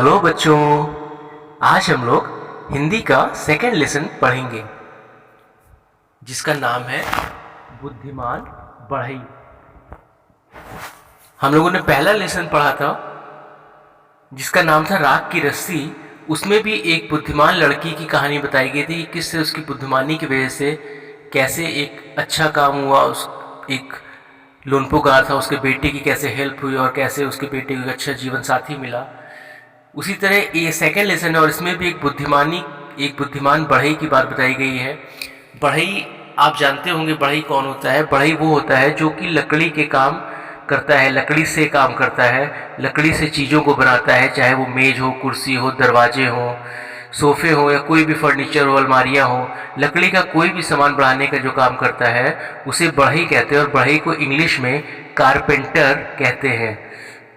Hello बच्चों, आज हम लोग हिंदी का सेकंड लेसन पढ़ेंगे जिसका नाम है बुद्धिमान बढ़ई। हम लोगों ने पहला लेसन पढ़ा था जिसका नाम था राख की रस्सी। उसमें भी एक बुद्धिमान लड़की की कहानी बताई गई थी कि किस तरह उसकी बुद्धिमानी की वजह से कैसे एक अच्छा काम हुआ। उस एक लोनपोगार था, उसके बेटे की कैसे हेल्प हुई और कैसे उसके बेटे को एक अच्छा जीवन साथी मिला। उसी तरह ये सेकंड लेसन है और इसमें भी एक बुद्धिमान बढ़ई की बात बताई गई है। बढ़ई आप जानते होंगे, बढ़ई कौन होता है? बढ़ई वो होता है जो कि लकड़ी के काम करता है, लकड़ी से काम करता है, लकड़ी से चीज़ों को बनाता है, चाहे वो मेज हो, कुर्सी हो, दरवाजे हो, सोफे हो या कोई भी फर्नीचर हो, अलमारियाँ हो। लकड़ी का कोई भी सामान बनाने का जो काम करता है उसे बढ़ई कहते हैं और बढ़ई को इंग्लिश में कारपेंटर कहते हैं।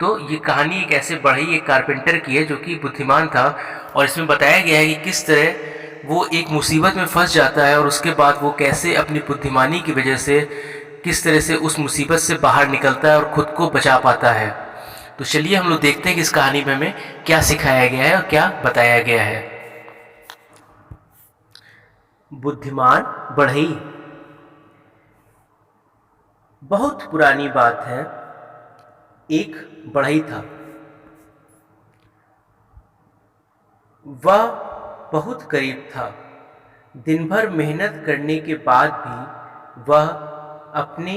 तो ये कहानी एक ऐसे बढ़ई एक कारपेंटर की है जो कि बुद्धिमान था और इसमें बताया गया है कि किस तरह वो एक मुसीबत में फंस जाता है और उसके बाद वो कैसे अपनी बुद्धिमानी की वजह से किस तरह से उस मुसीबत से बाहर निकलता है और ख़ुद को बचा पाता है। तो चलिए हम लोग देखते हैं कि इस कहानी में हमें क्या सिखाया गया है और क्या बताया गया है। बुद्धिमान बढ़ई। बहुत पुरानी बात है, एक बढ़ई था। वह बहुत गरीब था। दिन भर मेहनत करने के बाद भी वह अपने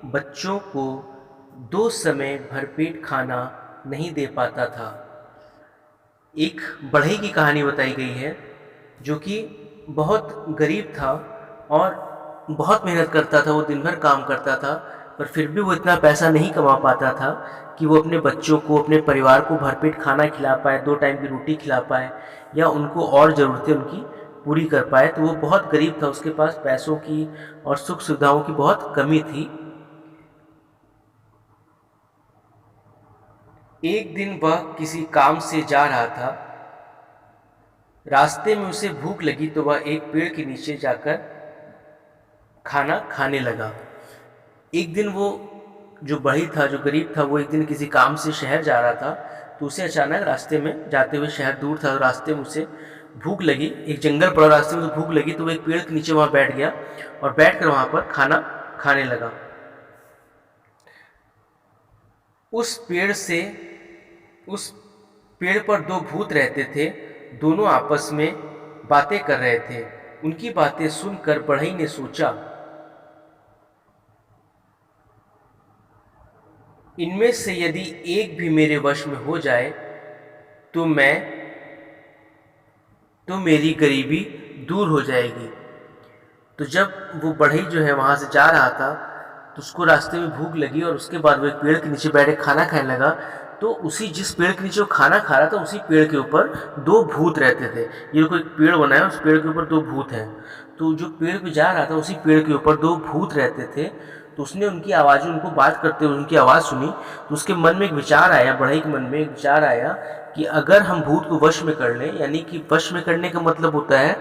बच्चों को 2 समय भरपेट खाना नहीं दे पाता था। एक बढ़ई की कहानी बताई गई है जो कि बहुत गरीब था और बहुत मेहनत करता था, वो दिन भर काम करता था, पर फिर भी वो इतना पैसा नहीं कमा पाता था कि वो अपने बच्चों को, अपने परिवार को भरपेट खाना खिला पाए, 2 टाइम की रोटी खिला पाए या उनको और ज़रूरतें उनकी पूरी कर पाए। तो वो बहुत गरीब था, उसके पास पैसों की और सुख सुविधाओं की बहुत कमी थी। एक दिन वह किसी काम से जा रहा था। रास्ते में उसे भूख लगी तो वह एक पेड़ के नीचे जाकर खाना खाने लगा। एक दिन वो जो बढ़ई था, जो गरीब था, वो एक दिन किसी काम से शहर जा रहा था तो उसे अचानक रास्ते में जाते हुए, शहर दूर था, रास्ते में उसे भूख लगी। एक जंगल पड़ा, रास्ते में तो भूख लगी तो वो एक पेड़ के नीचे वहाँ बैठ गया और बैठकर वहाँ पर खाना खाने लगा। उस पेड़ पर 2 भूत रहते थे। दोनों आपस में बातें कर रहे थे। उनकी बातें सुनकर बढ़ई ने सोचा, इनमें से यदि एक भी मेरे वश में हो जाए तो मेरी गरीबी दूर हो जाएगी। तो जब वो बढ़ई जो है वहाँ से जा रहा था तो उसको रास्ते में भूख लगी और उसके बाद वो एक पेड़ के नीचे बैठे खाना खाने लगा। तो जिस पेड़ के नीचे वो खाना खा रहा था उसी पेड़ के ऊपर 2 भूत रहते थे। ये कोई पेड़ बना है, उस पेड़ के ऊपर 2 भूत हैं। तो जो पेड़ पे जा रहा था उसी पेड़ के ऊपर 2 भूत रहते थे। तो उसने उनकी आवाज़ें, उनको बात करते हुए उनकी आवाज़ सुनी तो उसके मन में एक विचार आया, बढ़ई के मन में एक विचार आया कि अगर हम भूत को वश में कर लें, यानी कि वश में करने का मतलब होता है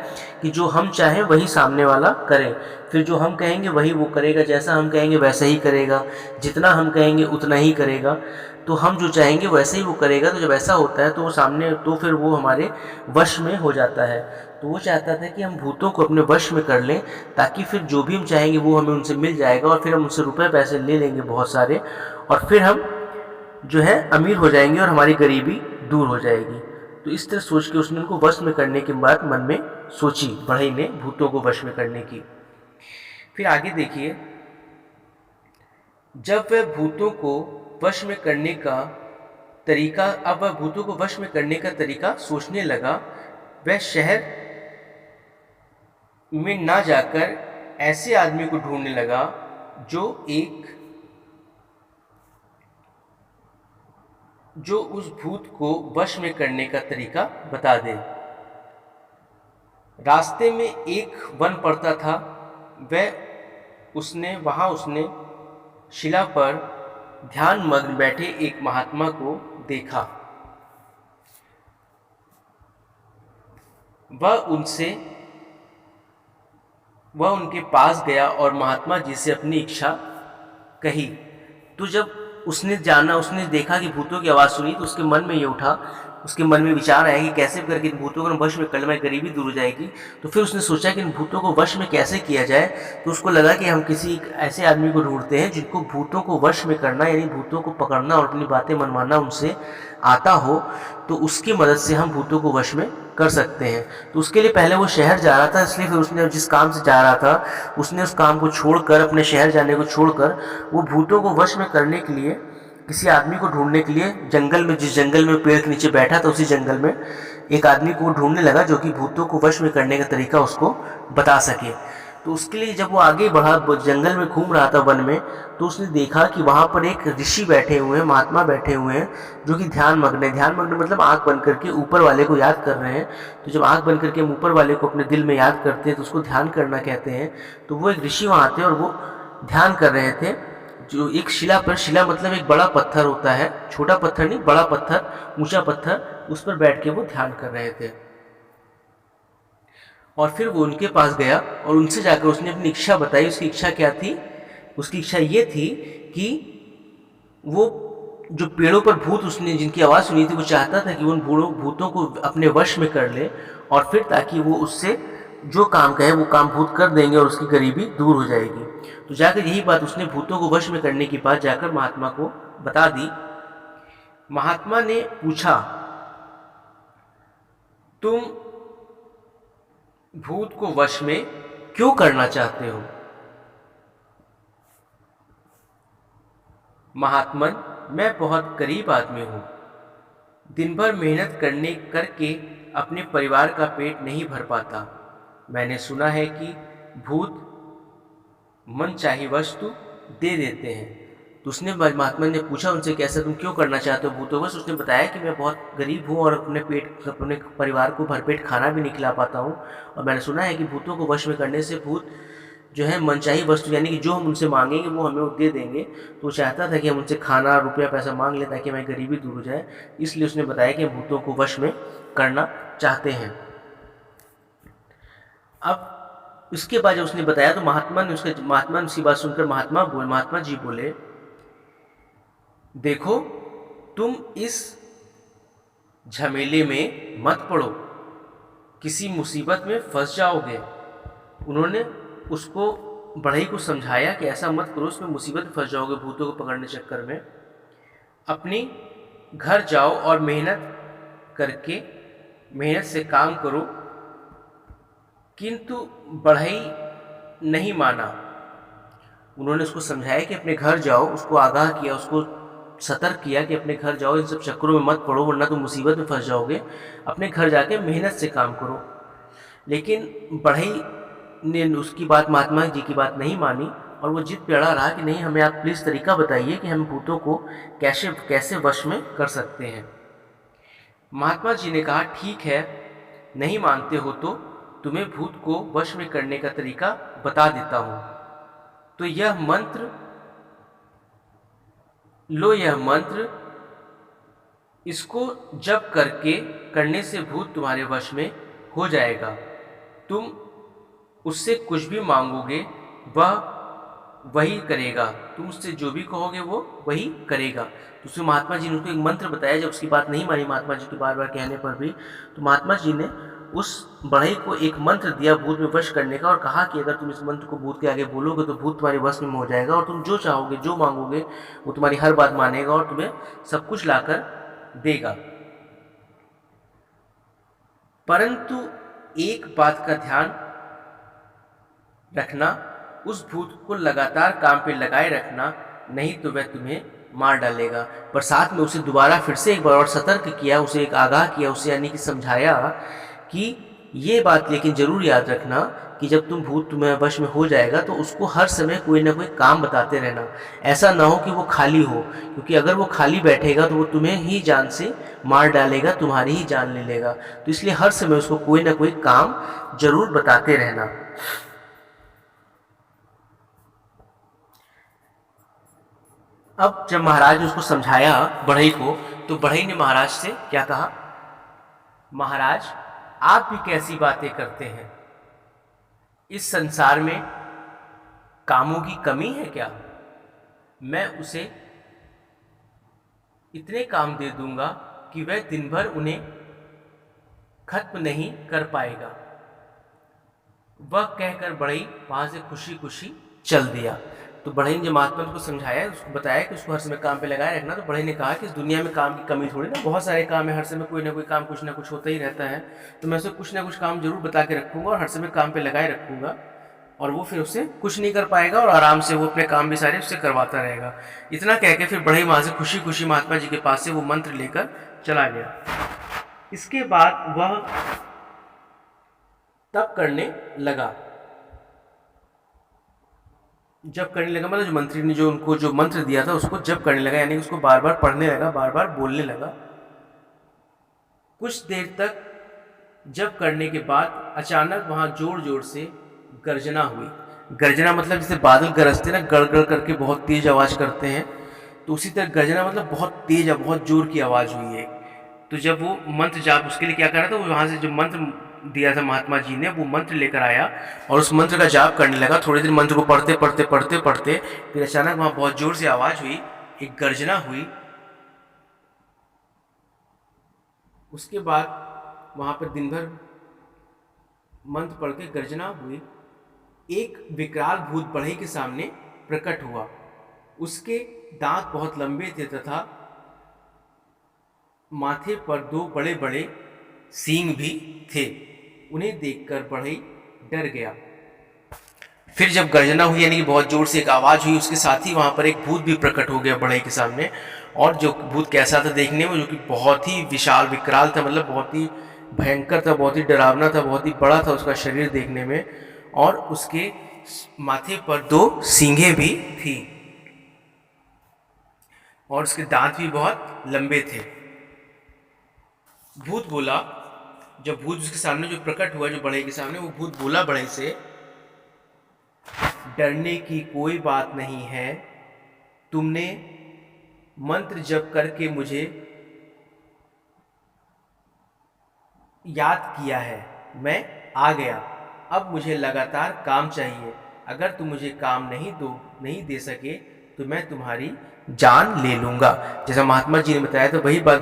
कि जो हम चाहें वही सामने वाला करे, फिर जो हम कहेंगे वही वो करेगा, जैसा हम कहेंगे वैसा ही करेगा, जितना हम कहेंगे उतना ही करेगा, तो हम जो चाहेंगे वैसे ही वो करेगा। तो जब ऐसा होता है तो वो सामने, तो फिर वो हमारे वश में हो जाता है। तो वो चाहता था कि हम भूतों को अपने वश में कर लें ताकि फिर जो भी हम चाहेंगे वो हमें उनसे मिल जाएगा और फिर हम उनसे रुपए पैसे ले लेंगे बहुत सारे और फिर हम जो है अमीर हो जाएंगे और हमारी गरीबी दूर हो जाएगी। तो इस तरह सोच के उसने उनको वश में करने की बात मन में सोची, बढ़ई ने भूतों को वश में करने की। फिर आगे देखिए, जब वह भूतों को वश में करने का तरीका सोचने लगा, वह शहर में ना जाकर ऐसे आदमी को ढूंढने लगा जो उस भूत को वश में करने का तरीका बता दे। रास्ते में एक वन पड़ता था। उसने शिला पर ध्यान मग्न बैठे एक महात्मा को देखा। वह उनके पास गया और महात्मा जी से अपनी इच्छा कही। तो जब उसने देखा कि भूतों की आवाज़ सुनी तो उसके मन में ये उठा उसके मन में विचार आया कि कैसे करके इन भूतों को वश में कर लें, गरीबी दूर हो जाएगी। तो फिर उसने सोचा कि इन भूतों को वश में कैसे किया जाए। तो उसको लगा कि हम किसी ऐसे आदमी को ढूंढते हैं जिनको भूतों को वश में करना, यानी भूतों को पकड़ना और अपनी बातें मनवाना उनसे आता हो, तो उसकी मदद से हम भूतों को वश में कर सकते हैं। तो उसके लिए पहले वो शहर जा रहा था, इसलिए फिर उसने जिस काम से जा रहा था उसने उस काम को छोड़कर, अपने शहर जाने को छोड़कर, वो भूतों को वश में करने के लिए किसी आदमी को ढूंढने के लिए जंगल में, जिस जंगल में पेड़ के नीचे बैठा था उसी जंगल में एक आदमी को ढूंढने लगा जो कि भूतों को वश में करने का तरीका उसको बता सके। तो उसके लिए जब वो आगे बढ़ा, जंगल में घूम रहा था वन में, तो उसने देखा कि वहाँ पर एक ऋषि बैठे हुए हैं, महात्मा बैठे हुए हैं जो कि ध्यान मग्न है। ध्यान मग्न मतलब आंख बंद करके ऊपर वाले को याद कर रहे हैं। तो जब आंख बंद करके हम ऊपर वाले को अपने दिल में याद करते हैं तो उसको ध्यान करना कहते हैं। तो वो एक ऋषि वहाँ थे और वो ध्यान कर रहे थे, जो एक शिला पर, शिला मतलब एक बड़ा पत्थर होता है, छोटा पत्थर नहीं, बड़ा पत्थर, ऊंचा पत्थर, उस पर बैठ के वो ध्यान कर रहे थे। और फिर वो उनके पास गया और उनसे जाकर उसने अपनी इच्छा बताई। उसकी इच्छा क्या थी? उसकी इच्छा ये थी कि वो जो पेड़ों पर भूत उसने जिनकी आवाज़ सुनी थी, वो चाहता था कि उन भूतों को अपने वश में कर ले, और फिर ताकि वो उससे जो काम कहे वो काम भूत कर देंगे और उसकी गरीबी दूर हो जाएगी। तो जाकर यही बात उसने भूतों को वश में करने की बात जाकर महात्मा को बता दी। महात्मा ने पूछा, तुम भूत को वश में क्यों करना चाहते हो? महात्मन, मैं बहुत गरीब आदमी हूँ। दिन भर मेहनत करके अपने परिवार का पेट नहीं भर पाता। मैंने सुना है कि भूत मनचाही वस्तु दे देते हैं। तो उसने, महात्मा ने पूछा उनसे, कैसे तुम क्यों करना चाहते हो भूतों वश? उसने बताया कि मैं बहुत गरीब हूँ और अपने परिवार को भरपेट खाना भी नहीं खिला पाता हूँ, और मैंने सुना है कि भूतों को वश में करने से भूत जो है मनचाही वस्तु, यानी कि जो हम उनसे मांगेंगे वो हमें दे देंगे। तो वो चाहता था कि हम उनसे खाना, रुपया, पैसा मांग लें ताकि हमारी गरीबी दूर हो जाए। इसलिए उसने बताया कि हम भूतों को वश में करना चाहते हैं। अब इसके बाद जब उसने बताया तो महात्मा ने उसकी बात सुनकर महात्मा जी बोले, देखो, तुम इस झमेले में मत पड़ो, किसी मुसीबत में फंस जाओगे। उन्होंने उसको, बढ़ई को समझाया कि ऐसा मत करो, उसमें मुसीबत में फंस जाओगे भूतों को पकड़ने चक्कर में। अपनी घर जाओ और मेहनत से काम करो। किंतु बढ़ई नहीं माना। उन्होंने उसको समझाया कि अपने घर जाओ, उसको आगाह किया, उसको सतर्क किया कि अपने घर जाओ, इन सब चक्करों में मत पड़ो वरना तुम मुसीबत में फंस जाओगे। अपने घर जाके मेहनत से काम करो। लेकिन बढ़ई ने उसकी बात, महात्मा जी की बात नहीं मानी और वो जिद पे अड़ा रहा कि नहीं, हमें आप प्लीज़ तरीका बताइए कि हम भूतों को कैसे वश में कर सकते हैं। महात्मा जी ने कहा, ठीक है, नहीं मानते हो तो तुम्हें भूत को वश में करने का तरीका बता देता हूँ। तो यह मंत्र लो, यह मंत्र, इसको जप करने से भूत तुम्हारे वश में हो जाएगा। तुम उससे कुछ भी मांगोगे वह वही करेगा, तुम उससे जो भी कहोगे वो वही करेगा। तो उसमें महात्मा जी ने उसको एक मंत्र बताया। जब उसकी बात नहीं मानी महात्मा जी के बार बार कहने पर भी, तो महात्मा जी ने उस बढ़ई को एक मंत्र दिया भूत में वश करने का, और कहा कि अगर तुम इस मंत्र को भूत के आगे बोलोगे तो भूत तुम्हारे वश में हो जाएगा और तुम जो चाहोगे, जो मांगोगे, वो तुम्हारी हर बात मानेगा और तुम्हें सब कुछ लाकर देगा। परंतु एक बात का ध्यान रखना, उस भूत को लगातार काम पे लगाए रखना, नहीं तो वह तुम्हें मार डालेगा। पर साथ में उसे दोबारा फिर से एक बार और सतर्क किया, उसे एक आगाह किया, उसे यानी कि समझाया कि ये बात लेकिन जरूर याद रखना कि जब भूत तुम्हें वश में हो जाएगा तो उसको हर समय कोई ना कोई काम बताते रहना। ऐसा ना हो कि वो खाली हो, क्योंकि अगर वो खाली बैठेगा तो वो तुम्हें ही जान से मार डालेगा, तुम्हारी ही जान ले लेगा। तो इसलिए हर समय उसको कोई ना कोई काम जरूर बताते रहना। अब जब महाराज ने उसको समझाया बढ़ई को, तो बढ़ई ने महाराज से क्या कहा, महाराज, आप भी कैसी बातें करते हैं? इस संसार में कामों की कमी है क्या? मैं उसे इतने काम दे दूंगा कि वह दिन भर उन्हें खत्म नहीं कर पाएगा। वह कहकर बढ़ई वहां से खुशी खुशी चल दिया। तो बढ़ई ने जब महात्मा को समझाया, उसको बताया कि उसको हर समय काम पे लगाए रखना, तो बढ़ई ने कहा कि इस दुनिया में काम की कमी थोड़ी ना, बहुत सारे काम है, हर समय कोई ना कोई काम कुछ ना कुछ होता ही रहता है। तो मैं उसे कुछ ना कुछ काम जरूर बता के रखूंगा और हर समय काम पे लगाए रखूंगा, और वो फिर उससे कुछ नहीं कर पाएगा और आराम से वो अपने काम भी सारे उससे करवाता रहेगा। इतना कह के फिर बढ़ई वहां से खुशी खुशी महात्मा जी के पास से वो मंत्र लेकर चला गया। इसके बाद वह तब करने लगा। जब करने लगा मतलब जो मंत्री ने जो उनको जो मंत्र दिया था उसको जब करने लगा, यानी उसको बार बार पढ़ने लगा, बार बार बोलने लगा। कुछ देर तक जब करने के बाद अचानक वहां जोर जोर से गर्जना हुई। गर्जना मतलब जैसे बादल गरजते ना, गड़ गड़ करके बहुत तेज आवाज करते हैं, तो उसी तरह गर्जना मतलब बहुत तेज, बहुत जोर की आवाज हुई है। तो जब वो मंत्र जाप उसके लिए क्या कर रहा था, वो वहां से जो मंत्र दिया था महात्मा जी ने, वो मंत्र लेकर आया और उस मंत्र का जाप करने लगा। थोड़ी देर मंत्र को पढ़ते पढ़ते पढ़ते पढ़ते फिर अचानक वहां बहुत जोर से आवाज हुई, एक गर्जना हुई। उसके बाद वहां पर दिन भर मंत्र पढ़ के गर्जना हुई। एक विकराल भूत बढ़ई के सामने प्रकट हुआ। उसके दांत बहुत लंबे थे तथा माथे पर दो बड़े बड़े सींग भी थे। उन्हें देखकर बढ़ई डर गया। फिर जब गर्जना हुई यानी कि बहुत जोर से एक आवाज हुई, उसके साथ ही वहां पर एक भूत भी प्रकट हो गया बढ़ई के सामने। और जो भूत कैसा था देखने में, जो कि बहुत ही विशाल विकराल था, मतलब बहुत ही भयंकर था, बहुत ही डरावना था, बहुत ही बड़ा था उसका शरीर देखने में, और उसके माथे पर दो सींगें भी थी और उसके दांत भी बहुत लंबे थे। भूत बोला, जब भूत उसके सामने जो प्रकट हुआ जो बढ़ई के सामने, वो भूत बोला बढ़ई से, डरने की कोई बात नहीं है, तुमने मंत्र जप करके मुझे याद किया है, मैं आ गया। अब मुझे लगातार काम चाहिए। अगर तुम मुझे काम नहीं दे सके तो मैं तुम्हारी जान ले लूंगा। जैसा महात्मा जी ने बताया, तो वही बात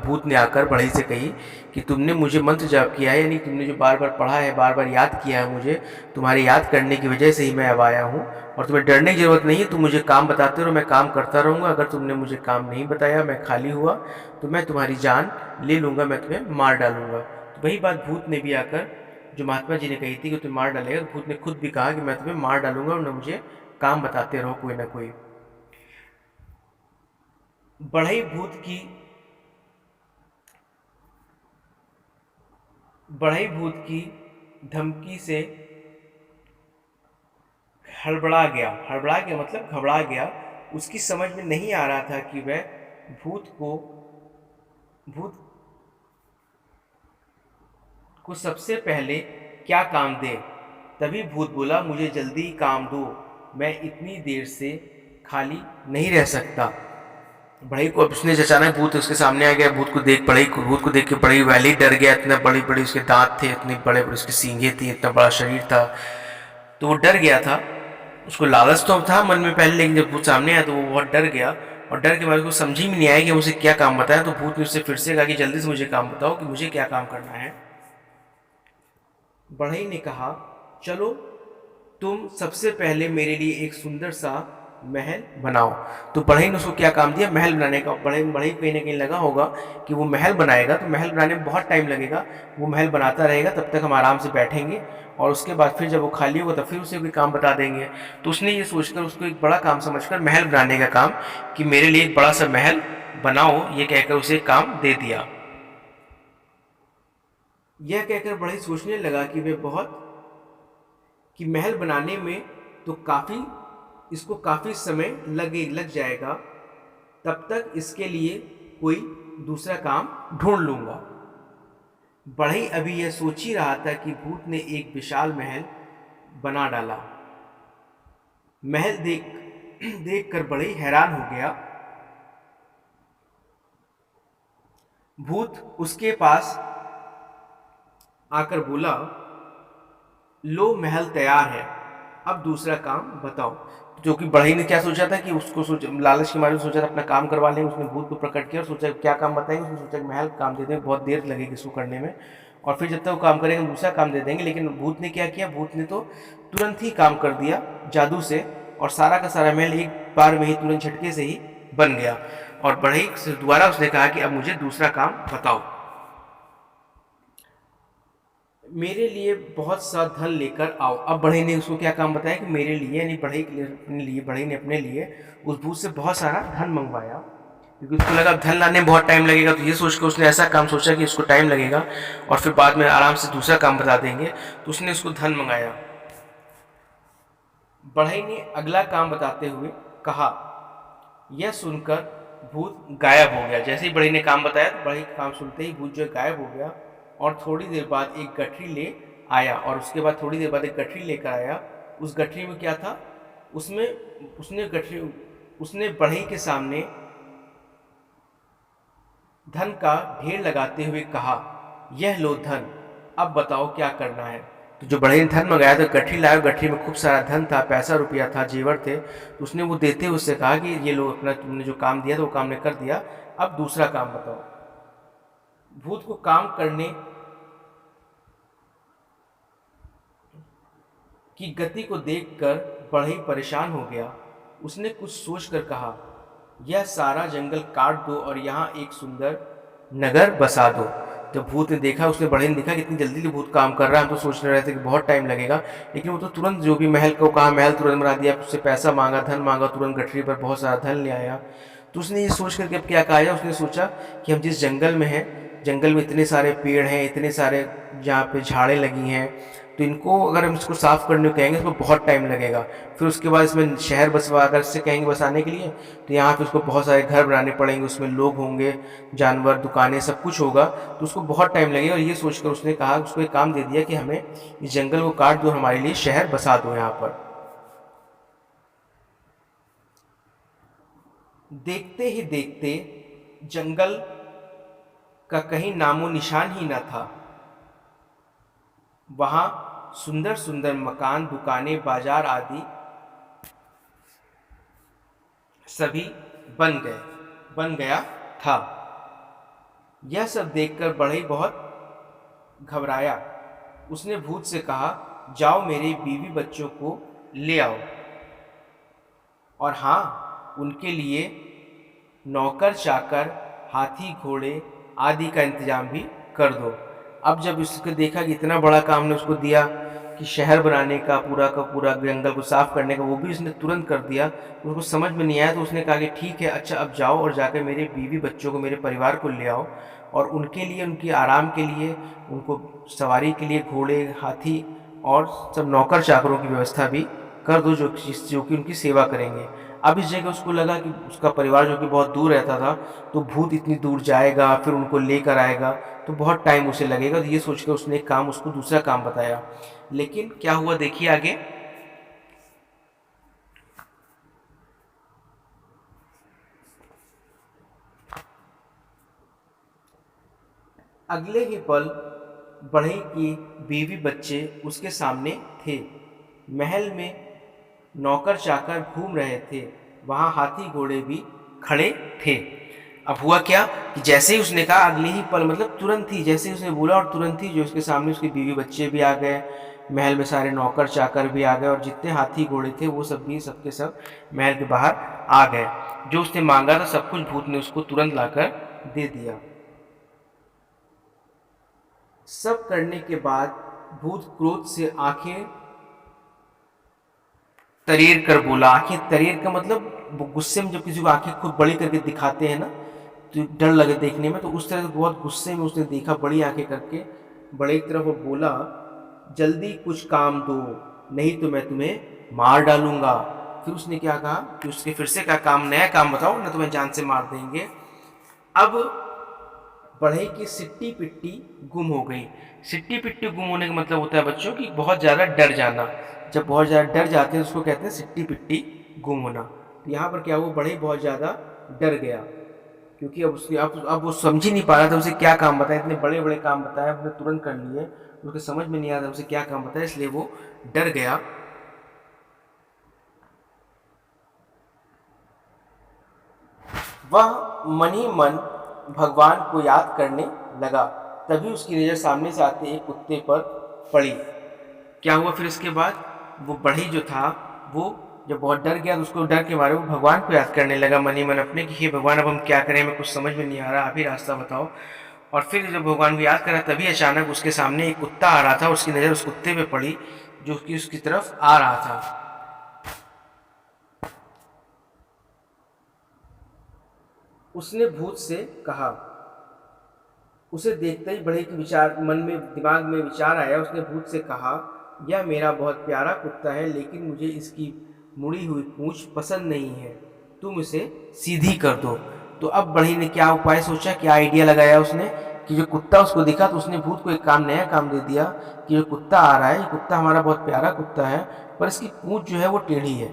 भूत ने आकर बढ़ई से कही कि तुमने मुझे मंत्र जाप किया है, यानी तुमने जो बार बार पढ़ा है, बार बार याद किया है मुझे, तुम्हारे याद करने की वजह से ही मैं अब आया हूँ, और तुम्हें डरने की जरूरत नहीं है। तुम मुझे काम बताते रहो, मैं काम करता रहूँगा। अगर तुमने मुझे काम नहीं बताया, मैं खाली हुआ, तो मैं तुम्हारी जान ले लूँगा, मैं तुम्हें मार डालूंगा। तो वही बात भूत ने भी आकर जो महात्मा जी ने कही थी कि तुम्हें मार डालेगा, तो भूत ने खुद भी कहा कि मैं तुम्हें मार डालूंगा और न मुझे काम बताते रहो कोई ना कोई। बढ़ई भूत की धमकी से हड़बड़ा गया मतलब घबरा गया। उसकी समझ में नहीं आ रहा था कि वह भूत को सबसे पहले क्या काम दे। तभी भूत बोला, मुझे जल्दी काम दो, मैं इतनी देर से खाली नहीं रह सकता। बढ़ई को उसने अचानक भूत उसके सामने आ गया। भूत को देख के बढ़ई वैली डर गया। इतने बड़ी बड़ी उसके दांत थे, इतने बड़े बड़े उसके सींगे थी, इतना बड़ा शरीर था, तो वो डर गया था। उसको लालच तो था मन में पहले, लेकिन जब भूत सामने आया तो वो बहुत डर गया, और डर के बाद उसको समझ ही में नहीं आया कि मुझे क्या काम बताया। तो भूत ने उससे फिर से कहा कि जल्दी से मुझे काम बताओ कि मुझे क्या काम करना है। बढ़ई ने कहा, चलो तुम सबसे पहले मेरे लिए एक सुंदर सा महल बनाओ। तो बढ़ई ने उसको क्या काम दिया, महल बनाने का। बढ़ई कहीं ना कहीं लगा होगा कि वो महल बनाएगा, तो महल बनाने में बहुत टाइम लगेगा, वो महल बनाता रहेगा, तब तक हम आराम से बैठेंगे, और उसके बाद फिर जब वो खाली होगा तो फिर उसे कोई काम बता देंगे। तो उसने ये सोचकर, उसको एक बड़ा काम समझकर महल बनाने का काम, कि मेरे लिए एक बड़ा सा महल बनाओ, ये कहकर उसे काम दे दिया। यह कहकर बढ़ई सोचने लगा कि महल बनाने में तो इसको काफ़ी समय लग जाएगा, तब तक इसके लिए कोई दूसरा काम ढूंढ लूँगा। बढ़ई अभी यह सोच ही रहा था कि भूत ने एक विशाल महल बना डाला। महल देख कर बढ़ई हैरान हो गया। भूत उसके पास आकर बोला, लो महल तैयार है, अब दूसरा काम बताओ। जो कि बढ़ई ने क्या सोचा था कि उसको लालच के मारे में सोचा था अपना काम करवा लेंगे। उसने भूत को प्रकट किया और सोचा क्या काम बताएंगे। उसने सोचा कि महल का काम दे देंगे, बहुत देर लगेगी इसको करने में, और फिर जब तक वो काम करेंगे दूसरा काम दे देंगे। लेकिन भूत ने क्या किया, भूत ने तो तुरंत ही काम कर दिया जादू से, और सारा का सारा महल एक बार में ही तुरंत झटके से ही बन गया। और बढ़ई से दोबारा उसने कहा कि अब मुझे दूसरा काम बताओ। मेरे लिए बहुत सा धन लेकर आओ। अब बढ़ई ने उसको क्या काम बताया कि मेरे लिए, यानी बढ़ई के लिए, अपने लिए, बढ़ई ने अपने लिए उस भूत से बहुत सारा धन मंगवाया, क्योंकि उसको लगा धन लाने में बहुत टाइम लगेगा। तो ये सोच कर उसने ऐसा काम सोचा कि इसको टाइम लगेगा और फिर बाद में आराम से दूसरा काम बता देंगे। तो उसने उसको धन मंगाया। बढ़ई ने अगला काम बताते हुए कहा। यह सुनकर भूत गायब हो गया। जैसे ही बढ़ई ने काम बताया तो बढ़ई काम सुनते ही भूत जो है गायब हो गया, और थोड़ी देर बाद एक गठरी ले आया। और उसके बाद थोड़ी देर बाद एक गठरी लेकर आया। उस गठरी में क्या था, उसमें उसने बढ़ई के सामने धन का ढेर लगाते हुए कहा, यह लो धन, अब बताओ क्या करना है। तो जो बढ़ई ने धन मंगाया तो गठरी लाया, गठरी में खूब सारा धन था, पैसा रुपया था, जेवर थे। तो उसने वो देते हुए उससे कहा कि ये लो, अपना तुमने जो काम दिया था वो काम ने कर दिया, अब दूसरा काम बताओ। भूत को काम करने की गति को देखकर बढ़ई परेशान हो गया। उसने कुछ सोचकर कहा, यह सारा जंगल काट दो और यहाँ एक सुंदर नगर बसा दो। जब भूत ने देखा, उसने बढ़ई ने देखा कि इतनी जल्दी भूत काम कर रहा है, हम तो सोच रहे थे कि बहुत टाइम लगेगा, लेकिन वो तो तुरंत जो भी महल को कहा महल तुरंत बना दिया। उससे पैसा मांगा, धन मांगा, तुरंत गठरी पर बहुत सारा धन ले आया। तो उसने ये सोच करके अब क्या कहा, उसने सोचा कि हम जिस जंगल में हैं, जंगल में इतने सारे पेड़ हैं, इतने सारे जहाँ पे झाड़ें लगी हैं, तो इनको अगर हम इसको साफ़ करने को कहेंगे तो बहुत टाइम लगेगा। फिर उसके बाद इसमें शहर बसवा, अगर इससे कहेंगे बसाने के लिए, तो यहाँ पे उसको बहुत सारे घर बनाने पड़ेंगे, उसमें लोग होंगे, जानवर, दुकानें, सब कुछ होगा, तो उसको बहुत टाइम लगेगा। और ये सोचकर उसने कहा, उसको एक काम दे दिया कि हमें इस जंगल को काट दो, हमारे लिए शहर बसा दो यहाँ पर। देखते ही देखते जंगल का कहीं नामो निशान ही न था। वहां सुंदर सुंदर मकान, दुकानें, बाजार आदि सभी बन गया था। यह सब देखकर बढ़ई बहुत घबराया। उसने भूत से कहा, जाओ मेरे बीवी बच्चों को ले आओ, और हाँ, उनके लिए नौकर चाकर, हाथी घोड़े आदि का इंतजाम भी कर दो। अब जब उसको देखा कि इतना बड़ा काम ने उसको दिया कि शहर बनाने का पूरा जंगल को साफ करने का, वो भी उसने तुरंत कर दिया। उसको समझ में नहीं आया, तो उसने कहा कि ठीक है, अच्छा अब जाओ और जाकर मेरे बीवी बच्चों को, मेरे परिवार को ले आओ, और उनके लिए, उनके आराम के लिए, उनको सवारी के लिए घोड़े, हाथी और सब नौकर चाकरों की व्यवस्था भी कर दो, जो कि उनकी सेवा करेंगे। अब इस जगह उसको लगा कि उसका परिवार जो कि बहुत दूर रहता था, तो भूत इतनी दूर जाएगा, फिर उनको लेकर आएगा, तो बहुत टाइम उसे लगेगा। तो ये सोचकर उसने एक काम, उसको दूसरा काम बताया। लेकिन क्या हुआ देखिए आगे। अगले ही पल बढ़ई की बीवी बच्चे उसके सामने थे। महल में नौकर चाकर घूम रहे थे, वहां हाथी घोड़े भी खड़े थे। अब हुआ क्या कि जैसे ही उसने कहा, अगले ही पल, मतलब तुरंत ही, जैसे ही उसने बोला और तुरंत ही जो उसके सामने उसकी बीवी बच्चे भी आ गए, महल में सारे नौकर चाकर भी आ गए, और जितने हाथी घोड़े थे वो सब भी, सबके सब महल के बाहर आ गए। जो उसने मांगा था सब कुछ भूत ने उसको तुरंत लाकर दे दिया। सब करने के बाद भूत क्रोध से आंखें तरीर कर बोला। आंखें तरीर का मतलब गुस्से में, जब किसी को आंखें खूब बड़ी करके दिखाते हैं ना, तो डर लगे देखने में, तो उस तरह से बहुत गुस्से में उसने देखा बड़ी आंखें करके। बड़े की तरफ वो बोला, जल्दी कुछ काम दो, नहीं तो मैं तुम्हें मार डालूंगा। फिर उसने क्या कहा कि उसके फिर से क्या काम, नया काम बताओ ना, तुम्हें जान से मार देंगे। अब बढ़ई की सिट्टी पिट्टी गुम हो गई। सिट्टी पिट्टी गुम होने का मतलब होता है बच्चों कि बहुत ज़्यादा डर जाना। जब बहुत ज़्यादा डर जाते हैं उसको कहते हैं सिट्टी पिट्टी गुम होना। तो यहाँ पर क्या हुआ, बढ़ई बहुत ज़्यादा डर गया, क्योंकि अब उसकी अब वो समझ ही नहीं पा रहा था उसे क्या काम बताया। इतने बड़े बड़े काम बताया, उसने तुरंत कर लिए, उसको समझ में नहीं आ रहा था उसे क्या काम बताया, इसलिए वो डर गया। वह मन ही मन भगवान को याद करने लगा। तभी उसकी नज़र सामने से आते एक कुत्ते पर पड़ी। क्या हुआ फिर इसके बाद? वो बढ़ई जो था वो जब बहुत डर गया तो उसको डर के मारे वो भगवान को याद करने लगा मन ही मन अपने कि हे भगवान, अब हम क्या करें, हमें कुछ समझ में नहीं आ रहा, आप ही रास्ता बताओ। और फिर जब भगवान को याद करा तभी अचानक उसके सामने एक कुत्ता आ रहा था। उसकी नज़र उस कुत्ते पे पड़ी जो कि उसकी तरफ आ रहा था। उसने भूत से कहा, उसे देखते ही बड़े के विचार मन में दिमाग में विचार आया। उसने भूत से कहा, यह मेरा बहुत प्यारा कुत्ता है, लेकिन मुझे इसकी मुड़ी हुई पूंछ पसंद नहीं है, तुम इसे सीधी कर दो। तो अब बढ़ई ने क्या उपाय सोचा, क्या आइडिया लगाया उसने कि जो कुत्ता उसको दिखा तो उसने भूत को एक नया काम दे दिया कि जो कुत्ता आ रहा है, ये कुत्ता हमारा बहुत प्यारा कुत्ता है, पर इसकी पूंछ जो है वो टेढ़ी है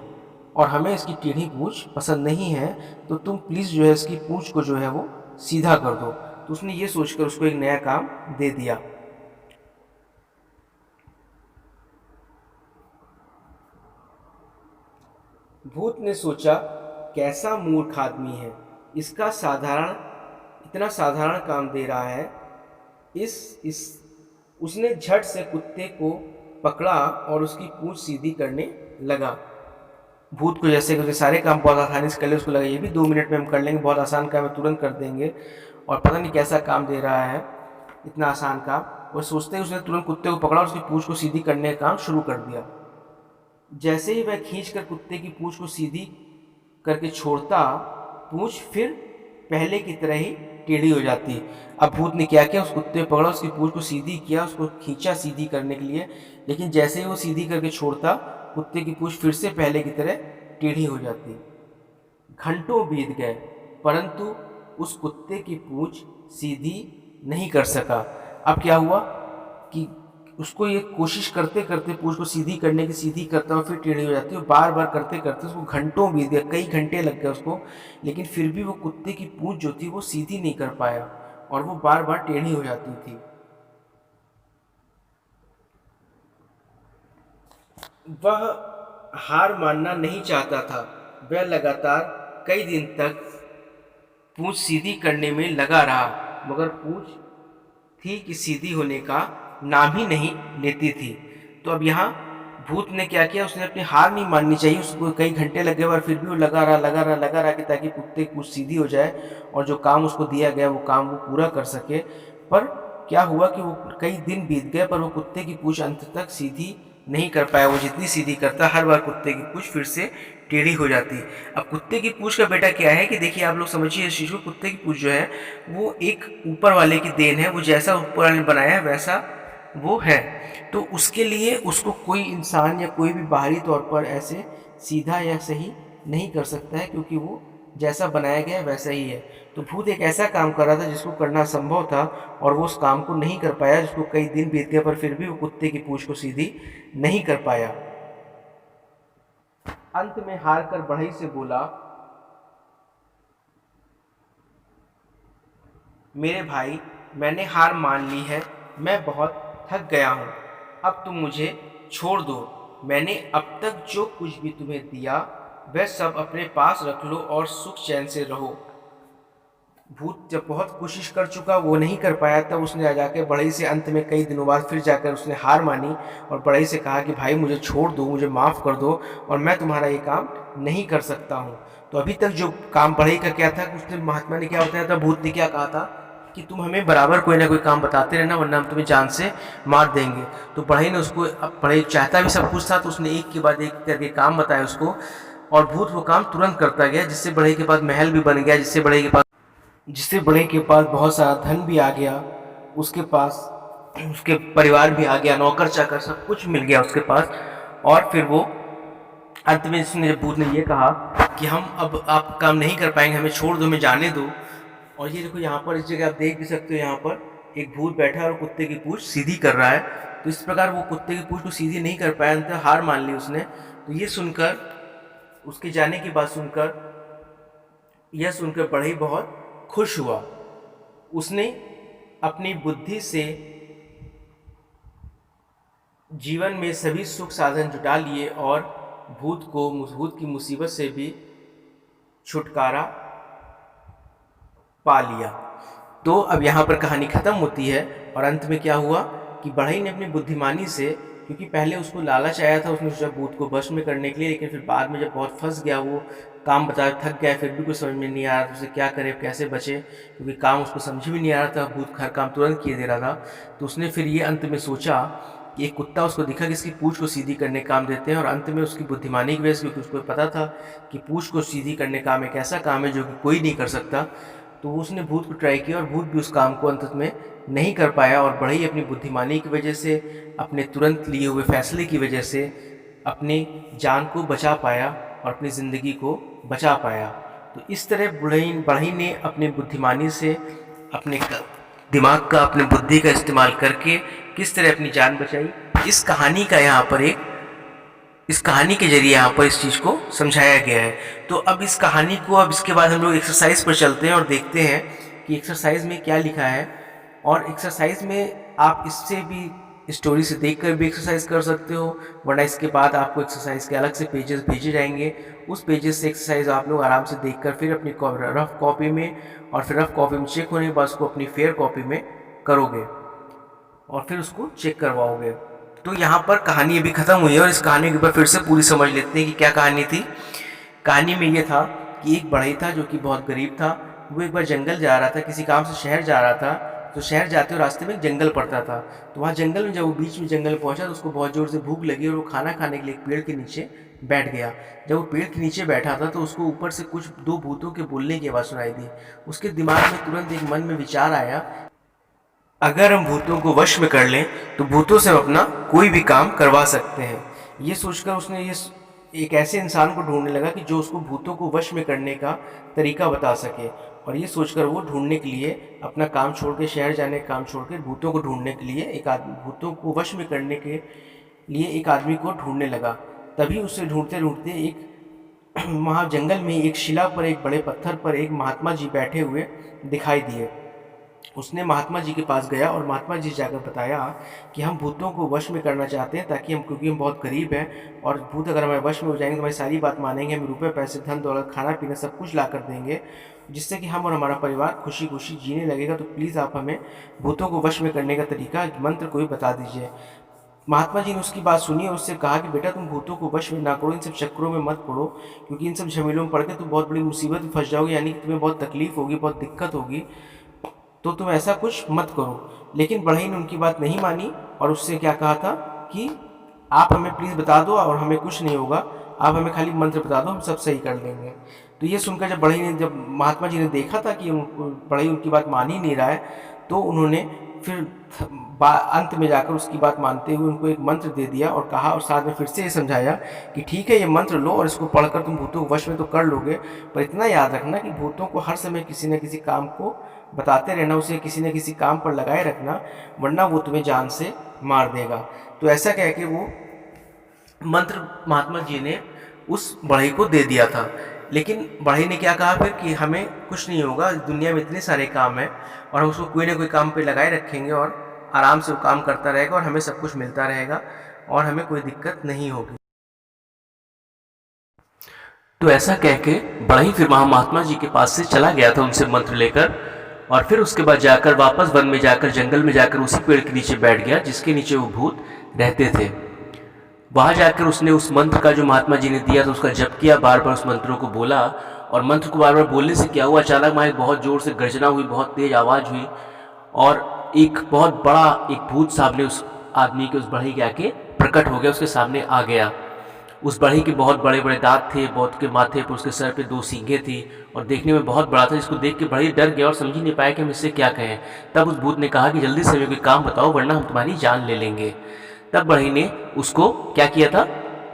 और हमें इसकी टेढ़ी पूंछ पसंद नहीं है, तो तुम प्लीज़ जो है इसकी पूंछ को जो है वो सीधा कर दो। तो उसने ये सोचकर उसको एक नया काम दे दिया। भूत ने सोचा, कैसा मूर्ख आदमी है, इसका इतना साधारण काम दे रहा है। इस उसने झट से कुत्ते को पकड़ा और उसकी पूंछ सीधी करने लगा। भूत को जैसे कि सारे काम बहुत आसानी से कर ले, उसको लगा ये भी 2 मिनट में हम कर लेंगे, बहुत आसान काम है, तुरंत कर देंगे। और पता नहीं कैसा काम दे रहा है, इतना आसान काम। वो सोचते ही उसने तुरंत कुत्ते को पकड़ा और उसकी पूंछ को सीधी करने का काम शुरू कर दिया। जैसे ही वह खींचकर कुत्ते की पूंछ को सीधी करके छोड़ता, पूंछ फिर पहले की तरह ही टेढ़ी हो जाती। अब भूत ने क्या किया, उस कुत्ते को पकड़ा, उसकी पूंछ को सीधी किया, उसको खींचा सीधी करने के लिए, लेकिन जैसे ही वो सीधी करके छोड़ता, कुत्ते की पूंछ फिर से पहले की तरह टेढ़ी हो जाती। घंटों बीत गए, परंतु उस कुत्ते की पूंछ सीधी नहीं कर सका। अब क्या हुआ कि उसको ये कोशिश करते करते पूंछ को सीधी करने की, सीधी करता हुआ फिर टेढ़ी हो जाती है, बार बार करते करते उसको घंटों बीत गए, कई घंटे लग गए उसको, लेकिन फिर भी वो कुत्ते की पूंछ जो थी वो सीधी नहीं कर पाया और वो बार बार टेढ़ी हो जाती थी। वह हार मानना नहीं चाहता था। वह लगातार कई दिन तक पूंछ सीधी करने में लगा रहा, मगर पूंछ थी कि सीधी होने का नाम ही नहीं लेती थी। तो अब यहाँ भूत ने क्या किया, उसने अपनी हार नहीं माननी चाहिए, उसको कई घंटे लगे और फिर भी वो लगा रहा कि ताकि कुत्ते की पूंछ सीधी हो जाए और जो काम उसको दिया गया वो काम वो पूरा कर सके। पर क्या हुआ कि वो कई दिन बीत गए पर वो कुत्ते की पूंछ अंत तक सीधी नहीं कर पाया। वो जितनी सीधी करता, हर बार कुत्ते की पूंछ फिर से टेढ़ी हो जाती। अब कुत्ते की पूंछ का बेटा क्या है कि देखिए आप लोग समझिए इस चीज़ को, कुत्ते की पूंछ जो है वो एक ऊपर वाले की देन है, वो जैसा ऊपर वाले ने बनाया है वैसा वो है। तो उसके लिए उसको कोई इंसान या कोई भी बाहरी तौर पर ऐसे सीधा या सही नहीं कर सकता है, क्योंकि वो जैसा बनाया गया है वैसा ही है। तो भूत एक ऐसा काम कर रहा था जिसको करना संभव था और वो उस काम को नहीं कर पाया, जिसको कई दिन बीत गए पर फिर भी वो कुत्ते की पूंछ को सीधी नहीं कर पाया। अंत में हार कर बढ़ई से बोला, मेरे भाई, मैंने हार मान ली है, मैं बहुत थक गया हूँ, अब तुम मुझे छोड़ दो। मैंने अब तक जो कुछ भी तुम्हें दिया वह सब अपने पास रख लो और सुख चैन से रहो। भूत जब बहुत कोशिश कर चुका, वो नहीं कर पाया, तब उसने जाकर बढ़ई से अंत में कई दिनों बाद फिर जाकर उसने हार मानी और बढ़ई से कहा कि भाई मुझे छोड़ दो, मुझे माफ़ कर दो और मैं तुम्हारा ये काम नहीं कर सकता हूँ। तो अभी तक जो काम बढ़ई का क्या था, उसने महात्मा ने क्या बताया था, भूत ने क्या कहा था कि तुम हमें बराबर कोई ना कोई काम बताते रहना वरना हम तुम्हें जान से मार देंगे। तो बढ़ई ने उसको, अब बढ़ई चाहता भी सब कुछ था, तो उसने एक के बाद एक करके काम बताया उसको और भूत वो काम तुरंत करता गया, जिससे बढ़ई के पास महल भी बन गया, जिससे बढ़ई के पास बहुत सारा धन भी आ गया, उसके पास उसके परिवार भी आ गया, नौकर चाकर सब कुछ मिल गया उसके पास। और फिर वो अंत में इसने जब भूत ने ये कहा कि हम अब आप काम नहीं कर पाएंगे, हमें छोड़ दो, हमें जाने दो। और ये देखो यहाँ पर इस जगह आप देख भी सकते हो, यहाँ पर एक भूत बैठा है और कुत्ते की पूंछ सीधी कर रहा है। तो इस प्रकार वो कुत्ते की पूंछ को सीधी नहीं कर पाया, अंत हार मान ली उसने। तो ये सुनकर, उसके जाने की बात सुनकर, यह सुनकर बढ़ई बहुत खुश हुआ। उसने अपनी बुद्धि से जीवन में सभी सुख साधन जुटा लिए और भूत की मुसीबत से भी छुटकारा पा लिया। तो अब यहाँ पर कहानी ख़त्म होती है और अंत में क्या हुआ कि बढ़ई ने अपनी बुद्धिमानी से, क्योंकि पहले उसको लालच आया था, उसने सोचा भूत को वश में करने के लिए, लेकिन फिर बाद में जब बहुत फंस गया, वो काम बता थक गया, फिर भी कुछ समझ में नहीं आ रहा था उसे क्या करे, कैसे बचे, क्योंकि काम उसको समझ में नहीं आ रहा था, भूत हर काम तुरंत किए दे रहा था। तो उसने फिर ये अंत में सोचा कि एक कुत्ता उसको दिखा कि इसकी पूँछ को सीधी करने का काम देते हैं, और अंत में उसकी बुद्धिमानी की वजह से, क्योंकि उसको पता था कि पूँछ को सीधी करने का काम एक ऐसा काम है जो कि कोई नहीं कर सकता, तो उसने भूत को ट्राई किया और भूत भी उस काम को अंत में नहीं कर पाया। और बढ़ई अपनी बुद्धिमानी की वजह से, अपने तुरंत लिए हुए फैसले की वजह से अपनी जान को बचा पाया और अपनी ज़िंदगी को बचा पाया। तो इस तरह बढ़ई ने अपनी बुद्धिमानी से, अपने दिमाग का, अपने बुद्धि का इस्तेमाल करके किस तरह अपनी जान बचाई, इस कहानी का यहाँ पर इस कहानी के जरिए यहाँ पर इस चीज़ को समझाया गया है। तो अब इस कहानी को, अब इसके बाद हम लोग एक्सरसाइज पर चलते हैं और देखते हैं कि एक्सरसाइज में क्या लिखा है। और एक्सरसाइज में आप इससे भी, स्टोरी से देखकर भी एक्सरसाइज कर सकते हो, वरना इसके बाद आपको एक्सरसाइज के अलग से पेजेस भेजे जाएंगे। उस पेजेस से एक्सरसाइज आप लोग आराम से देखकर फिर अपनी रफ कॉपी में, और फिर रफ कॉपी में चेक होने के बाद उसको अपनी फेयर कॉपी में करोगे और फिर उसको चेक करवाओगे। तो यहाँ पर कहानी अभी ख़त्म हुई है और इस कहानी के ऊपर फिर से पूरी समझ लेते हैं कि क्या कहानी थी। कहानी में ये था कि एक बढ़ई था जो कि बहुत गरीब था। वो एक बार जंगल जा रहा था, किसी काम से शहर जा रहा था। तो शहर जाते हुए रास्ते में एक जंगल पड़ता था। तो वहाँ जंगल में जब वो बीच में जंगल में पहुँचा तो उसको बहुत ज़ोर से भूख लगी और वो खाना खाने के लिए एक पेड़ के नीचे बैठ गया। जब वो पेड़ के नीचे बैठा था तो उसको ऊपर से कुछ दो भूतों के बोलने की आवाज़ सुनाई दी। उसके दिमाग में तुरंत एक मन में विचार आया, अगर हम भूतों को वश में कर लें तो भूतों से हम अपना कोई भी काम करवा सकते हैं। ये सोचकर उसने एक ऐसे इंसान को ढूंढने लगा कि जो उसको भूतों को वश में करने का तरीका बता सके। और ये सोचकर वो ढूंढने के लिए अपना काम छोड़ के, शहर जाने का काम छोड़ के, भूतों को ढूंढने के लिए एक आदमी, भूतों को वश में करने के लिए एक आदमी को ढूंढने लगा। तभी उसे ढूंढते ढूंढते एक वहाँ जंगल में एक शिला पर, एक बड़े पत्थर पर एक महात्मा जी बैठे हुए दिखाई दिए। उसने महात्मा जी के पास गया और महात्मा जी जाकर बताया कि हम भूतों को वश में करना चाहते हैं, ताकि हम, क्योंकि हम बहुत गरीब हैं और भूत अगर हमारे वश में हो जाएंगे तो हमारी सारी बात मानेंगे, हमें रुपए पैसे, धन दौलत, खाना पीना सब कुछ ला कर देंगे, जिससे कि हम और हमारा परिवार खुशी खुशी जीने लगेगा। तो प्लीज़ आप हमें भूतों को वश में करने का तरीका, मंत्र कोई बता दीजिए। महात्मा जी ने उसकी बात सुनी और उससे कहा कि बेटा तुम भूतों को वश में ना करो, इन सब चक्करों में मत पड़ो, क्योंकि इन सब झमेलों में पड़ के तुम बहुत बड़ी मुसीबत में फंस जाओगे, यानी कि तुम्हें बहुत तकलीफ होगी, बहुत दिक्कत होगी, तो तुम ऐसा कुछ मत करो। लेकिन बढ़ई ने उनकी बात नहीं मानी और उससे क्या कहा था कि आप हमें प्लीज़ बता दो और हमें कुछ नहीं होगा, आप हमें खाली मंत्र बता दो, हम सब सही कर लेंगे। तो ये सुनकर जब महात्मा जी ने देखा था कि बढ़ई उनकी बात मान ही नहीं रहा है, तो उन्होंने फिर अंत में जाकर उसकी बात मानते हुए उनको एक मंत्र दे दिया और कहा, और साथ में फिर से ये समझाया कि ठीक है, ये मंत्र लो और इसको पढ़कर तुम भूतों को वश में तो कर लोगे, पर इतना याद रखना कि भूतों को हर समय किसी न किसी काम को बताते रहना, उसे किसी न किसी काम पर लगाए रखना, वरना वो तुम्हें जान से मार देगा। तो ऐसा कह के वो मंत्र महात्मा जी ने उस बढ़ई को दे दिया था। लेकिन बढ़ई ने क्या कहा फिर कि हमें कुछ नहीं होगा, दुनिया में इतने सारे काम हैं और हम उसको कोई ना कोई काम पे लगाए रखेंगे और आराम से वो काम करता रहेगा और हमें सब कुछ मिलता रहेगा और हमें कोई दिक्कत नहीं होगी। तो ऐसा कह के बढ़ई फिर वहाँ महात्मा जी के पास से चला गया था उनसे मंत्र लेकर, और फिर उसके बाद जाकर वापस वन में जाकर, जंगल में जाकर उसी पेड़ के नीचे बैठ गया जिसके नीचे वो भूत रहते थे। वहाँ जाकर उसने उस मंत्र का जो महात्मा जी ने दिया था उसका जप किया, बार बार उस मंत्रों को बोला, और मंत्र को बार बार बोलने से क्या हुआ, अचानक वहाँ एक बहुत ज़ोर से गर्जना हुई, बहुत तेज आवाज़ हुई और एक बहुत बड़ा एक भूत सामने उस आदमी के, उस बढ़ई के आके प्रकट हो गया, उसके सामने आ गया। उस बढ़ई के बहुत बड़े बड़े दांत थे, बहुत के माथे पर, उसके सर पे 2 सींगें थी और देखने में बहुत बड़ा था, जिसको देख के बढ़ई डर गया और समझ ही नहीं पाया कि हम इससे क्या कहें। तब उस भूत ने कहा कि जल्दी से हमें कोई काम बताओ वरना हम तुम्हारी जान ले लेंगे। तब बढ़ई ने उसको क्या किया था,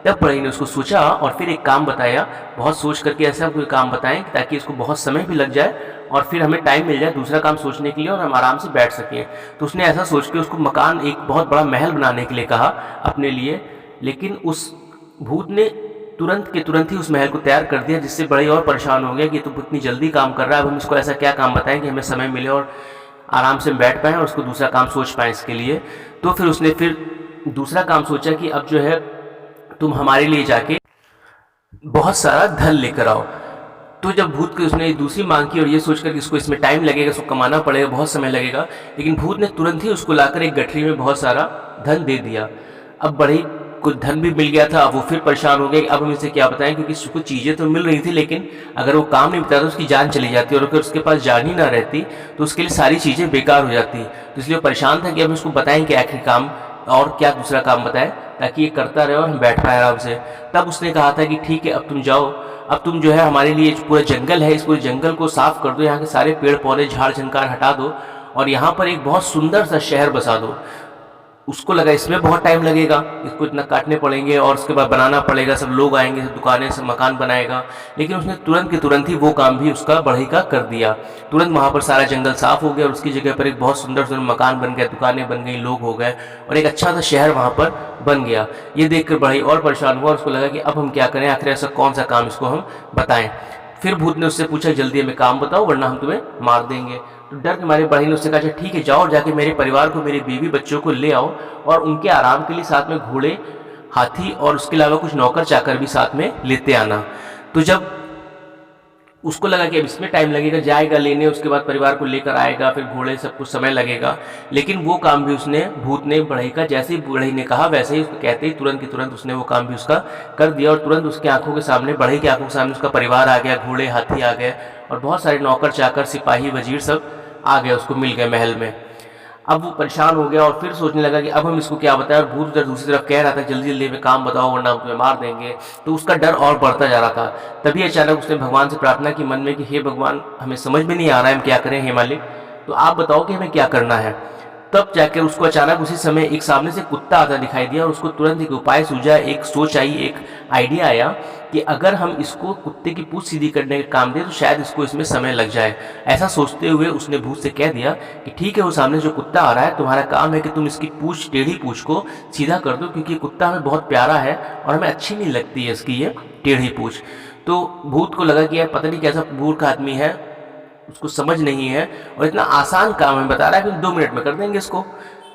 तब बढ़ई ने उसको सोचा और फिर एक काम बताया, बहुत सोच करके ऐसा कोई काम बताएं ताकि इसको बहुत समय भी लग जाए और फिर हमें टाइम मिल जाए दूसरा काम सोचने के लिए और हम आराम से बैठ सकें। तो उसने ऐसा सोच के उसको मकान, एक बहुत बड़ा महल बनाने के लिए कहा अपने लिए। लेकिन उस भूत ने तुरंत के तुरंत ही उस महल को तैयार कर दिया, जिससे बढ़ई और परेशान हो गया कि तो इतनी जल्दी काम कर रहा है, अब हम इसको ऐसा क्या काम बताएं कि हमें समय मिले और आराम से बैठ पाएँ और उसको दूसरा काम सोच पाएँ इसके लिए। तो फिर उसने फिर दूसरा काम सोचा कि अब जो है तुम हमारे लिए जाके बहुत सारा धन लेकर आओ। तो जब भूत की उसने दूसरी मांग की और ये सोचकर कि इसको इसमें टाइम लगेगा, इसको कमाना पड़ेगा, बहुत समय लगेगा, लेकिन भूत ने तुरंत ही उसको लाकर एक गठरी में बहुत सारा धन दे दिया। अब बढ़ई को धन भी मिल गया था। अब वो फिर परेशान हो गए, अब हम इसे क्या बताएं, क्योंकि उसको चीज़ें तो मिल रही थी, लेकिन अगर वो काम नहीं बताता तो उसकी जान चली जाती, और अगर उसके पास जान ही ना रहती तो उसके लिए सारी चीज़ें बेकार हो जाती। तो इसलिए वो परेशान था कि अब इसको बताएं कि आखिर काम और क्या दूसरा काम बताएं ताकि ये करता रहे और हम बैठ पाए आराम से। तब उसने कहा था कि ठीक है, अब तुम जाओ, अब तुम जो है हमारे लिए जो पूरा जंगल है, इस पूरे जंगल को साफ कर दो, यहाँ के सारे पेड़ पौधे झाड़ झंकार हटा दो और यहाँ पर एक बहुत सुंदर सा शहर बसा दो। उसको लगा इसमें बहुत टाइम लगेगा, इसको इतना काटने पड़ेंगे और उसके बाद बनाना पड़ेगा, सब लोग आएंगे, सब दुकानें, सब मकान बनाएगा, लेकिन उसने तुरंत के तुरंत ही वो काम भी उसका बढ़ई का कर दिया। तुरंत वहाँ पर सारा जंगल साफ हो गया और उसकी जगह पर एक बहुत सुंदर सुंदर मकान बन गया, दुकानें बन गई, लोग हो गए और एक अच्छा सा शहर वहाँ पर बन गया। ये देखकर बढ़ई और परेशान हुआ और उसको लगा कि अब हम क्या करें, आखिर ऐसा कौन सा काम इसको हम बताएं। फिर भूत ने उससे पूछा, जल्दी हमें काम बताओ वरना हम तुम्हें मार देंगे। तो डर के मारे बढ़ई ने उससे कहा, अच्छा ठीक है, जाओ और जाके मेरे परिवार को, मेरी बीवी बच्चों को ले आओ और उनके आराम के लिए साथ में घोड़े, हाथी और उसके अलावा कुछ नौकर चाकर भी साथ में लेते आना। तो जब उसको लगा कि अब इसमें टाइम लगेगा, जाएगा लेने, उसके बाद परिवार को लेकर आएगा, फिर घोड़े, सब कुछ समय लगेगा, लेकिन वो काम भी उसने, भूत ने बढ़ई का, जैसे ही बढ़ई ने कहा वैसे ही उसको कहते ही तुरंत की तुरंत उसने वो काम भी उसका कर दिया और तुरंत उसके आंखों के सामने, बढ़ई की आंखों के सामने उसका परिवार आ गया, घोड़े हाथी आ गए और बहुत सारे नौकर चाकर सिपाही वजीर सब आ गए, उसको मिल गए महल में। अब वो परेशान हो गया और फिर सोचने लगा कि अब हम इसको क्या बताएं, और भूत उधर दूसरी तरफ कह रहा था जल्दी जल्दी में काम बताओ वरना हम तुम्हें मार देंगे। तो उसका डर और बढ़ता जा रहा था। तभी अचानक उसने भगवान से प्रार्थना की मन में कि हे भगवान, हमें समझ में नहीं आ रहा है हम क्या करें, हे मालिक, तो आप बताओ कि हमें क्या करना है। तब जाकर उसको अचानक उसी समय एक सामने से कुत्ता आता दिखाई दिया और उसको तुरंत एक उपाय सूझा, एक सोच आई, एक आइडिया आया कि अगर हम इसको कुत्ते की पूंछ सीधी करने का काम दें तो शायद इसको इसमें समय लग जाए। ऐसा सोचते हुए उसने भूत से कह दिया कि ठीक है, वो सामने जो कुत्ता आ रहा है, तुम्हारा काम है कि तुम इसकी पूंछ, टेढ़ी पूंछ को सीधा कर दो, क्योंकि कुत्ता हमें बहुत प्यारा है और हमें अच्छी नहीं लगती है इसकी ये टेढ़ी पूंछ। तो भूत को लगा कि यार पता नहीं कैसा मूर्ख आदमी है, उसको समझ नहीं है और इतना आसान काम हमें बता रहा है कि 2 मिनट में कर देंगे इसको।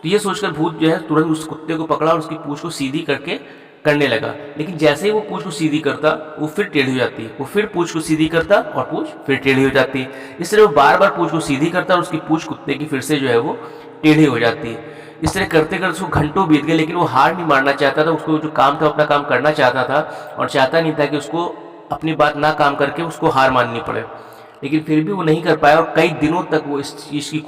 तो ये सोचकर भूत जो है तुरंत उस कुत्ते को पकड़ा और उसकी पूंछ को सीधी करके करने लगा, लेकिन जैसे ही वो पूंछ को सीधी करता वो फिर टेढ़ी हो जाती, वो फिर पूंछ को सीधी करता और पूंछ फिर टेढ़ी हो जाती। इस तरह वो बार बार पूंछ को सीधी करता और उसकी पूंछ कुत्ते की फिर से जो है वो टेढ़ी हो जाती। इस तरह करते करते उसको घंटों बीत गए, लेकिन वो हार नहीं मानना चाहता था, उसको जो काम था अपना काम करना चाहता था और चाहता नहीं था कि उसको अपनी बात ना काम करके उसको हार माननी पड़े। लेकिन फिर भी वो नहीं कर पाया और कई दिनों तक वो इस चीज़ की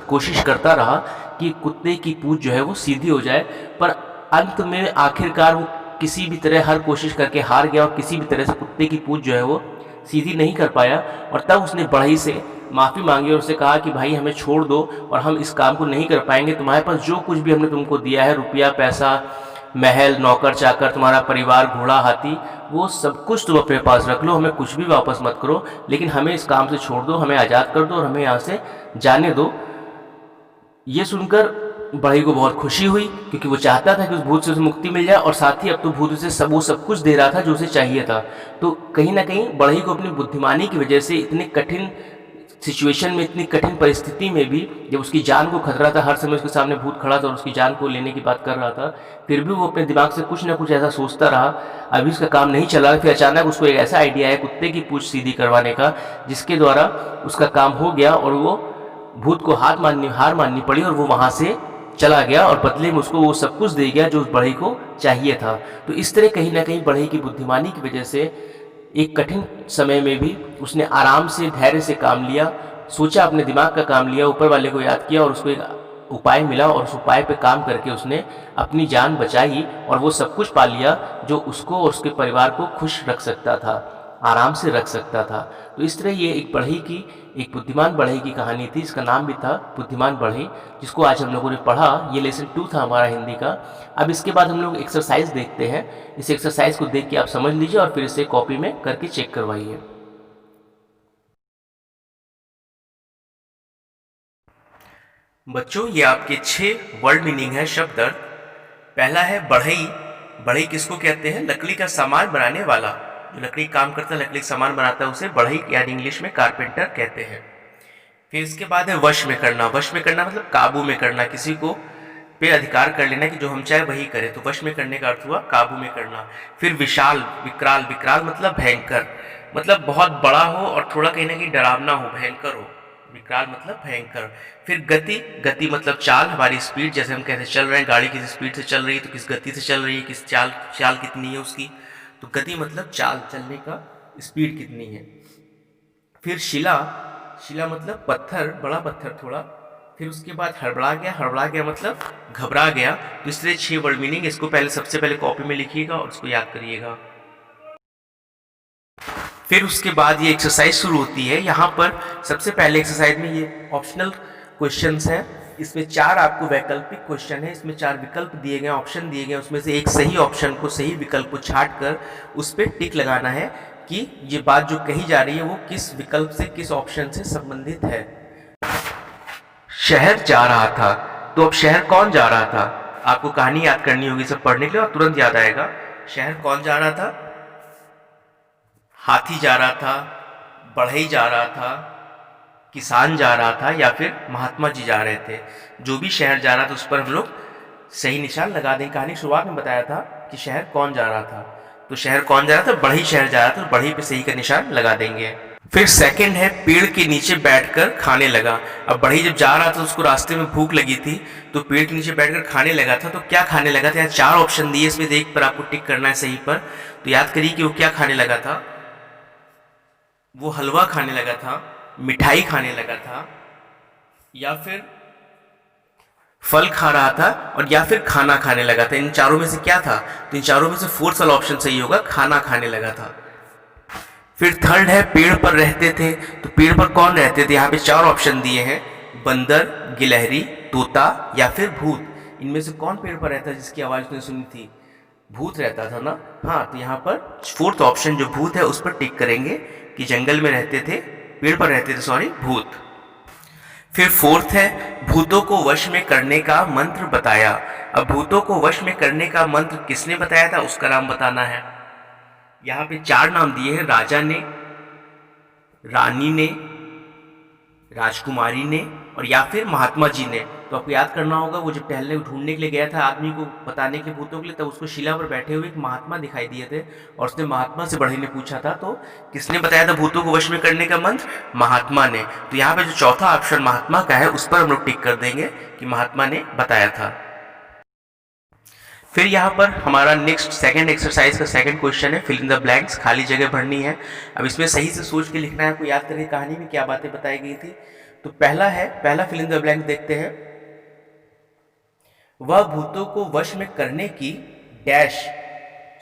कोशिश करता रहा कि कुत्ते की पूंछ जो है वो सीधी हो जाए, पर अंत में आखिरकार वो किसी भी तरह हर कोशिश करके हार गया और किसी भी तरह से कुत्ते की पूंछ जो है वो सीधी नहीं कर पाया। और तब उसने बढ़ई से माफ़ी मांगी और उससे कहा कि भाई हमें छोड़ दो और हम इस काम को नहीं कर पाएंगे, तुम्हारे पास जो कुछ भी हमने तुमको दिया है, रुपया पैसा, महल, नौकर चाकर, तुम्हारा परिवार, घोड़ा हाथी, वो सब कुछ तुम अपने पास रख लो, हमें कुछ भी वापस मत करो, लेकिन हमें इस काम से छोड़ दो, हमें आज़ाद कर दो और हमें यहाँ से जाने दो। ये सुनकर बढ़ई को बहुत खुशी हुई, क्योंकि वो चाहता था कि उस भूत से उसे मुक्ति मिल जाए और साथ ही अब तो भूत उसे वो सब कुछ दे रहा था जो उसे चाहिए था। तो कहीं ना कहीं बढ़ई को अपनी बुद्धिमानी की वजह से इतने कठिन सिचुएशन में, इतनी कठिन परिस्थिति में भी, जब उसकी जान को खतरा था, हर समय उसके सामने भूत खड़ा था और उसकी जान को लेने की बात कर रहा था, फिर भी वो अपने दिमाग से कुछ ना कुछ ऐसा सोचता रहा। अभी उसका काम नहीं चला, फिर अचानक उसको एक ऐसा आइडिया है कुत्ते की पूंछ सीधी करवाने का, जिसके द्वारा उसका काम हो गया और वो भूत को हार माननी पड़ी और वो वहाँ से चला गया और बदले में उसको वो सब कुछ दे गया जो उस बढ़ई को चाहिए था। तो इस तरह कहीं ना कहीं बढ़ई की बुद्धिमानी की वजह से एक कठिन समय में भी उसने आराम से, धैर्य से काम लिया, सोचा, अपने दिमाग का काम लिया, ऊपर वाले को याद किया और उसको एक उपाय मिला और उस उपाय पे काम करके उसने अपनी जान बचाई और वो सब कुछ पा लिया जो उसको और उसके परिवार को खुश रख सकता था, आराम से रख सकता था। तो इस तरह ये एक बुद्धिमान बढ़ई की कहानी थी। इसका नाम भी था बुद्धिमान बढ़ई, जिसको आज हम लोगों ने पढ़ा। ये लेसन 2 था हमारा हिंदी का। अब इसके बाद हम लोग एक्सरसाइज देखते हैं। इस एक्सरसाइज को देख के आप समझ लीजिए और फिर इसे कॉपी में करके चेक करवाइए। बच्चों, ये आपके 6 वर्ड मीनिंग है, शब्द अर्थ। पहला है बढ़ई। बढ़ई किसको कहते हैं? लकड़ी का सामान बनाने वाला, जो लकड़ी काम करता है, लकड़ी का सामान बनाता है, उसे बढ़ई यानी इंग्लिश में कारपेंटर कहते हैं। फिर इसके बाद है वश में करना। वश में करना मतलब काबू में करना, किसी को पे अधिकार कर लेना कि जो हम चाहे वही करे, तो वश में करने का अर्थ हुआ काबू में करना। फिर विशाल, विकराल। विकराल मतलब भयंकर। मतलब बहुत बड़ा हो और थोड़ा कहीं ना कहीं डरावना हो, भयंकर हो। विकराल मतलब भयंकर। फिर गति, गति मतलब चाल, हमारी स्पीड, जैसे हम कैसे चल रहे हैं, गाड़ी किस स्पीड से चल रही है तो किस गति से चल रही है, किस चाल चाल कितनी है उसकी। तो गति मतलब चाल, चलने का स्पीड कितनी है। फिर शिला, शिला मतलब पत्थर, बड़ा पत्थर थोड़ा। फिर उसके बाद हड़बड़ा गया, हड़बड़ा गया मतलब घबरा गया। तो इसलिए 6 वर्ड मीनिंग, इसको पहले सबसे पहले कॉपी में लिखिएगा और उसको याद करिएगा। फिर उसके बाद ये एक्सरसाइज शुरू होती है। यहाँ पर सबसे पहले एक्सरसाइज में ये ऑप्शनल क्वेश्चंस हैं। इसमें 4 आपको वैकल्पिक क्वेश्चन है, इसमें 4 विकल्प दिए गए, ऑप्शन दिए गए, उसमें से एक सही ऑप्शन को, सही विकल्प को छाट कर उस पर टिक लगाना है कि ये बात जो कही जा रही है वो किस विकल्प से, किस ऑप्शन से संबंधित है। शहर जा रहा था, तो अब शहर कौन जा रहा था? आपको कहानी याद करनी होगी, सब पढ़ने के लिए और तुरंत याद आएगा। शहर कौन जा रहा था? हाथी जा रहा था, बढ़ई जा रहा था, किसान जा रहा था, या फिर महात्मा जी जा रहे थे। जो भी शहर जा रहा था उस पर हम लोग सही निशान लगा दें। कहानी की शुरुआत में बताया था कि शहर कौन जा रहा था, तो शहर कौन जा रहा था? बढ़ई शहर जा रहा था, तो बढ़ई पे सही का निशान लगा देंगे। फिर सेकंड है, पेड़ के नीचे बैठकर खाने लगा। अब बढ़ई जब जा रहा था उसको रास्ते में भूख लगी थी, तो पेड़ के नीचे बैठकर खाने लगा था। तो क्या खाने लगा था? यहाँ 4 ऑप्शन दिए, इसमें से एक पर आपको टिक करना है सही पर। तो याद करिए कि वो क्या खाने लगा था। वो हलवा खाने लगा था, मिठाई खाने लगा था, या फिर फल खा रहा था, और या फिर खाना खाने लगा था। इन चारों में से क्या था? तो इन चारों में से फोर्थ वाला ऑप्शन सही होगा, खाना खाने लगा था। फिर थर्ड है, पेड़ पर रहते थे। तो पेड़ पर कौन रहते थे? यहाँ पे 4 ऑप्शन दिए हैं, बंदर, गिलहरी, तोता या फिर भूत। इनमें से कौन पेड़ पर रहता है जिसकी आवाज़ तुमने सुनी थी? भूत रहता था ना। हाँ, तो यहाँ पर फोर्थ ऑप्शन जो भूत है उस पर टिक करेंगे कि जंगल में रहते थे, पेड़ पर रहते थे, सॉरी, भूत। फिर फोर्थ है, भूतों को वश में करने का मंत्र बताया। अब भूतों को वश में करने का मंत्र किसने बताया था उसका नाम बताना है। यहाँ पे 4 नाम दिए हैं, राजा ने, रानी ने, राजकुमारी ने और या फिर महात्मा जी ने। तो आपको याद करना होगा, वो जब टहलने ढूंढने के लिए गया था आदमी को बताने के लिए भूतों के लिए, तब उसको शिला पर बैठे हुए एक महात्मा दिखाई दिए थे और उसने महात्मा से बढ़ई ने पूछा था। तो किसने बताया था भूतों को वश में करने का मंत्र? महात्मा ने। तो यहाँ पे जो चौथा ऑप्शन महात्मा का है उस पर हम लोग टिक कर देंगे कि महात्मा ने बताया था। फिर यहाँ पर हमारा नेक्स्ट सेकंड एक्सरसाइज का सेकंड क्वेश्चन है, फिल इन द ब्लैंक्स, खाली जगह भरनी है। अब इसमें सही से सोच के लिखना है, आपको याद करके कहानी में क्या बातें बताई गई थी। तो पहला है, पहला फिल इन द ब्लैंक देखते हैं। वह भूतों को वश में करने की डैश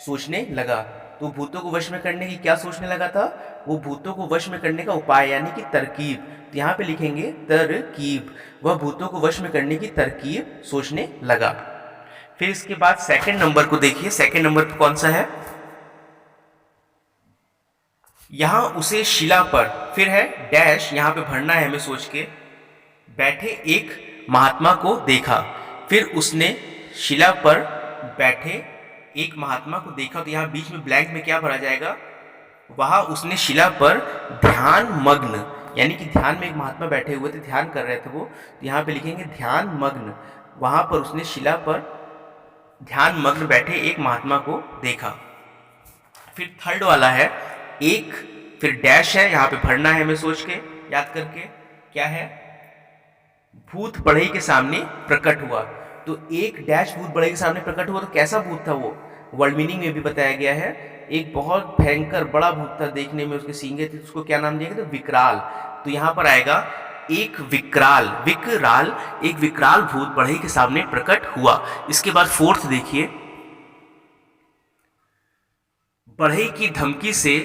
सोचने लगा। तो भूतों को वश में करने की क्या सोचने लगा था? वो भूतों को वश में करने का उपाय यानी कि तरकीब। तो यहाँ पे लिखेंगे तरकीब। वह भूतों को वश में करने की तरकीब सोचने लगा। फिर इसके बाद सेकंड नंबर को देखिए, सेकंड नंबर पर कौन सा है? यहां उसे शिला पर, फिर है डैश, यहां पे भरना है हमें सोच के, बैठे एक महात्मा को देखा। फिर उसने शिला पर बैठे एक महात्मा को देखा। तो यहाँ बीच में ब्लैंक में क्या भरा जाएगा? वहां उसने शिला पर ध्यान मग्न, यानी कि ध्यान में एक महात्मा बैठे हुए थे, ध्यान कर रहे थे वो। तो यहाँ पे लिखेंगे ध्यान मग्न। वहां पर उसने शिला पर ध्यान मग्न बैठे एक महात्मा को देखा। फिर थर्ड वाला है एक, फिर डैश है, यहाँ पे भरना है हमें सोच के, याद करके। क्या है? भूत बढ़ई के सामने प्रकट हुआ। तो एक डैश भूत बढ़ई के सामने प्रकट हुआ। तो कैसा भूत था वो? वर्ड मीनिंग में भी बताया गया है, एक बहुत भयंकर बड़ा भूत था, देखने में उसके सींगे थे। उसको क्या नाम दिया गया? तो विकराल। तो यहाँ पर आएगा एक विकराल, विकराल, एक विकराल भूत बढ़ई के सामने प्रकट हुआ। इसके बाद फोर्थ देखिए, बढ़ई की धमकी से,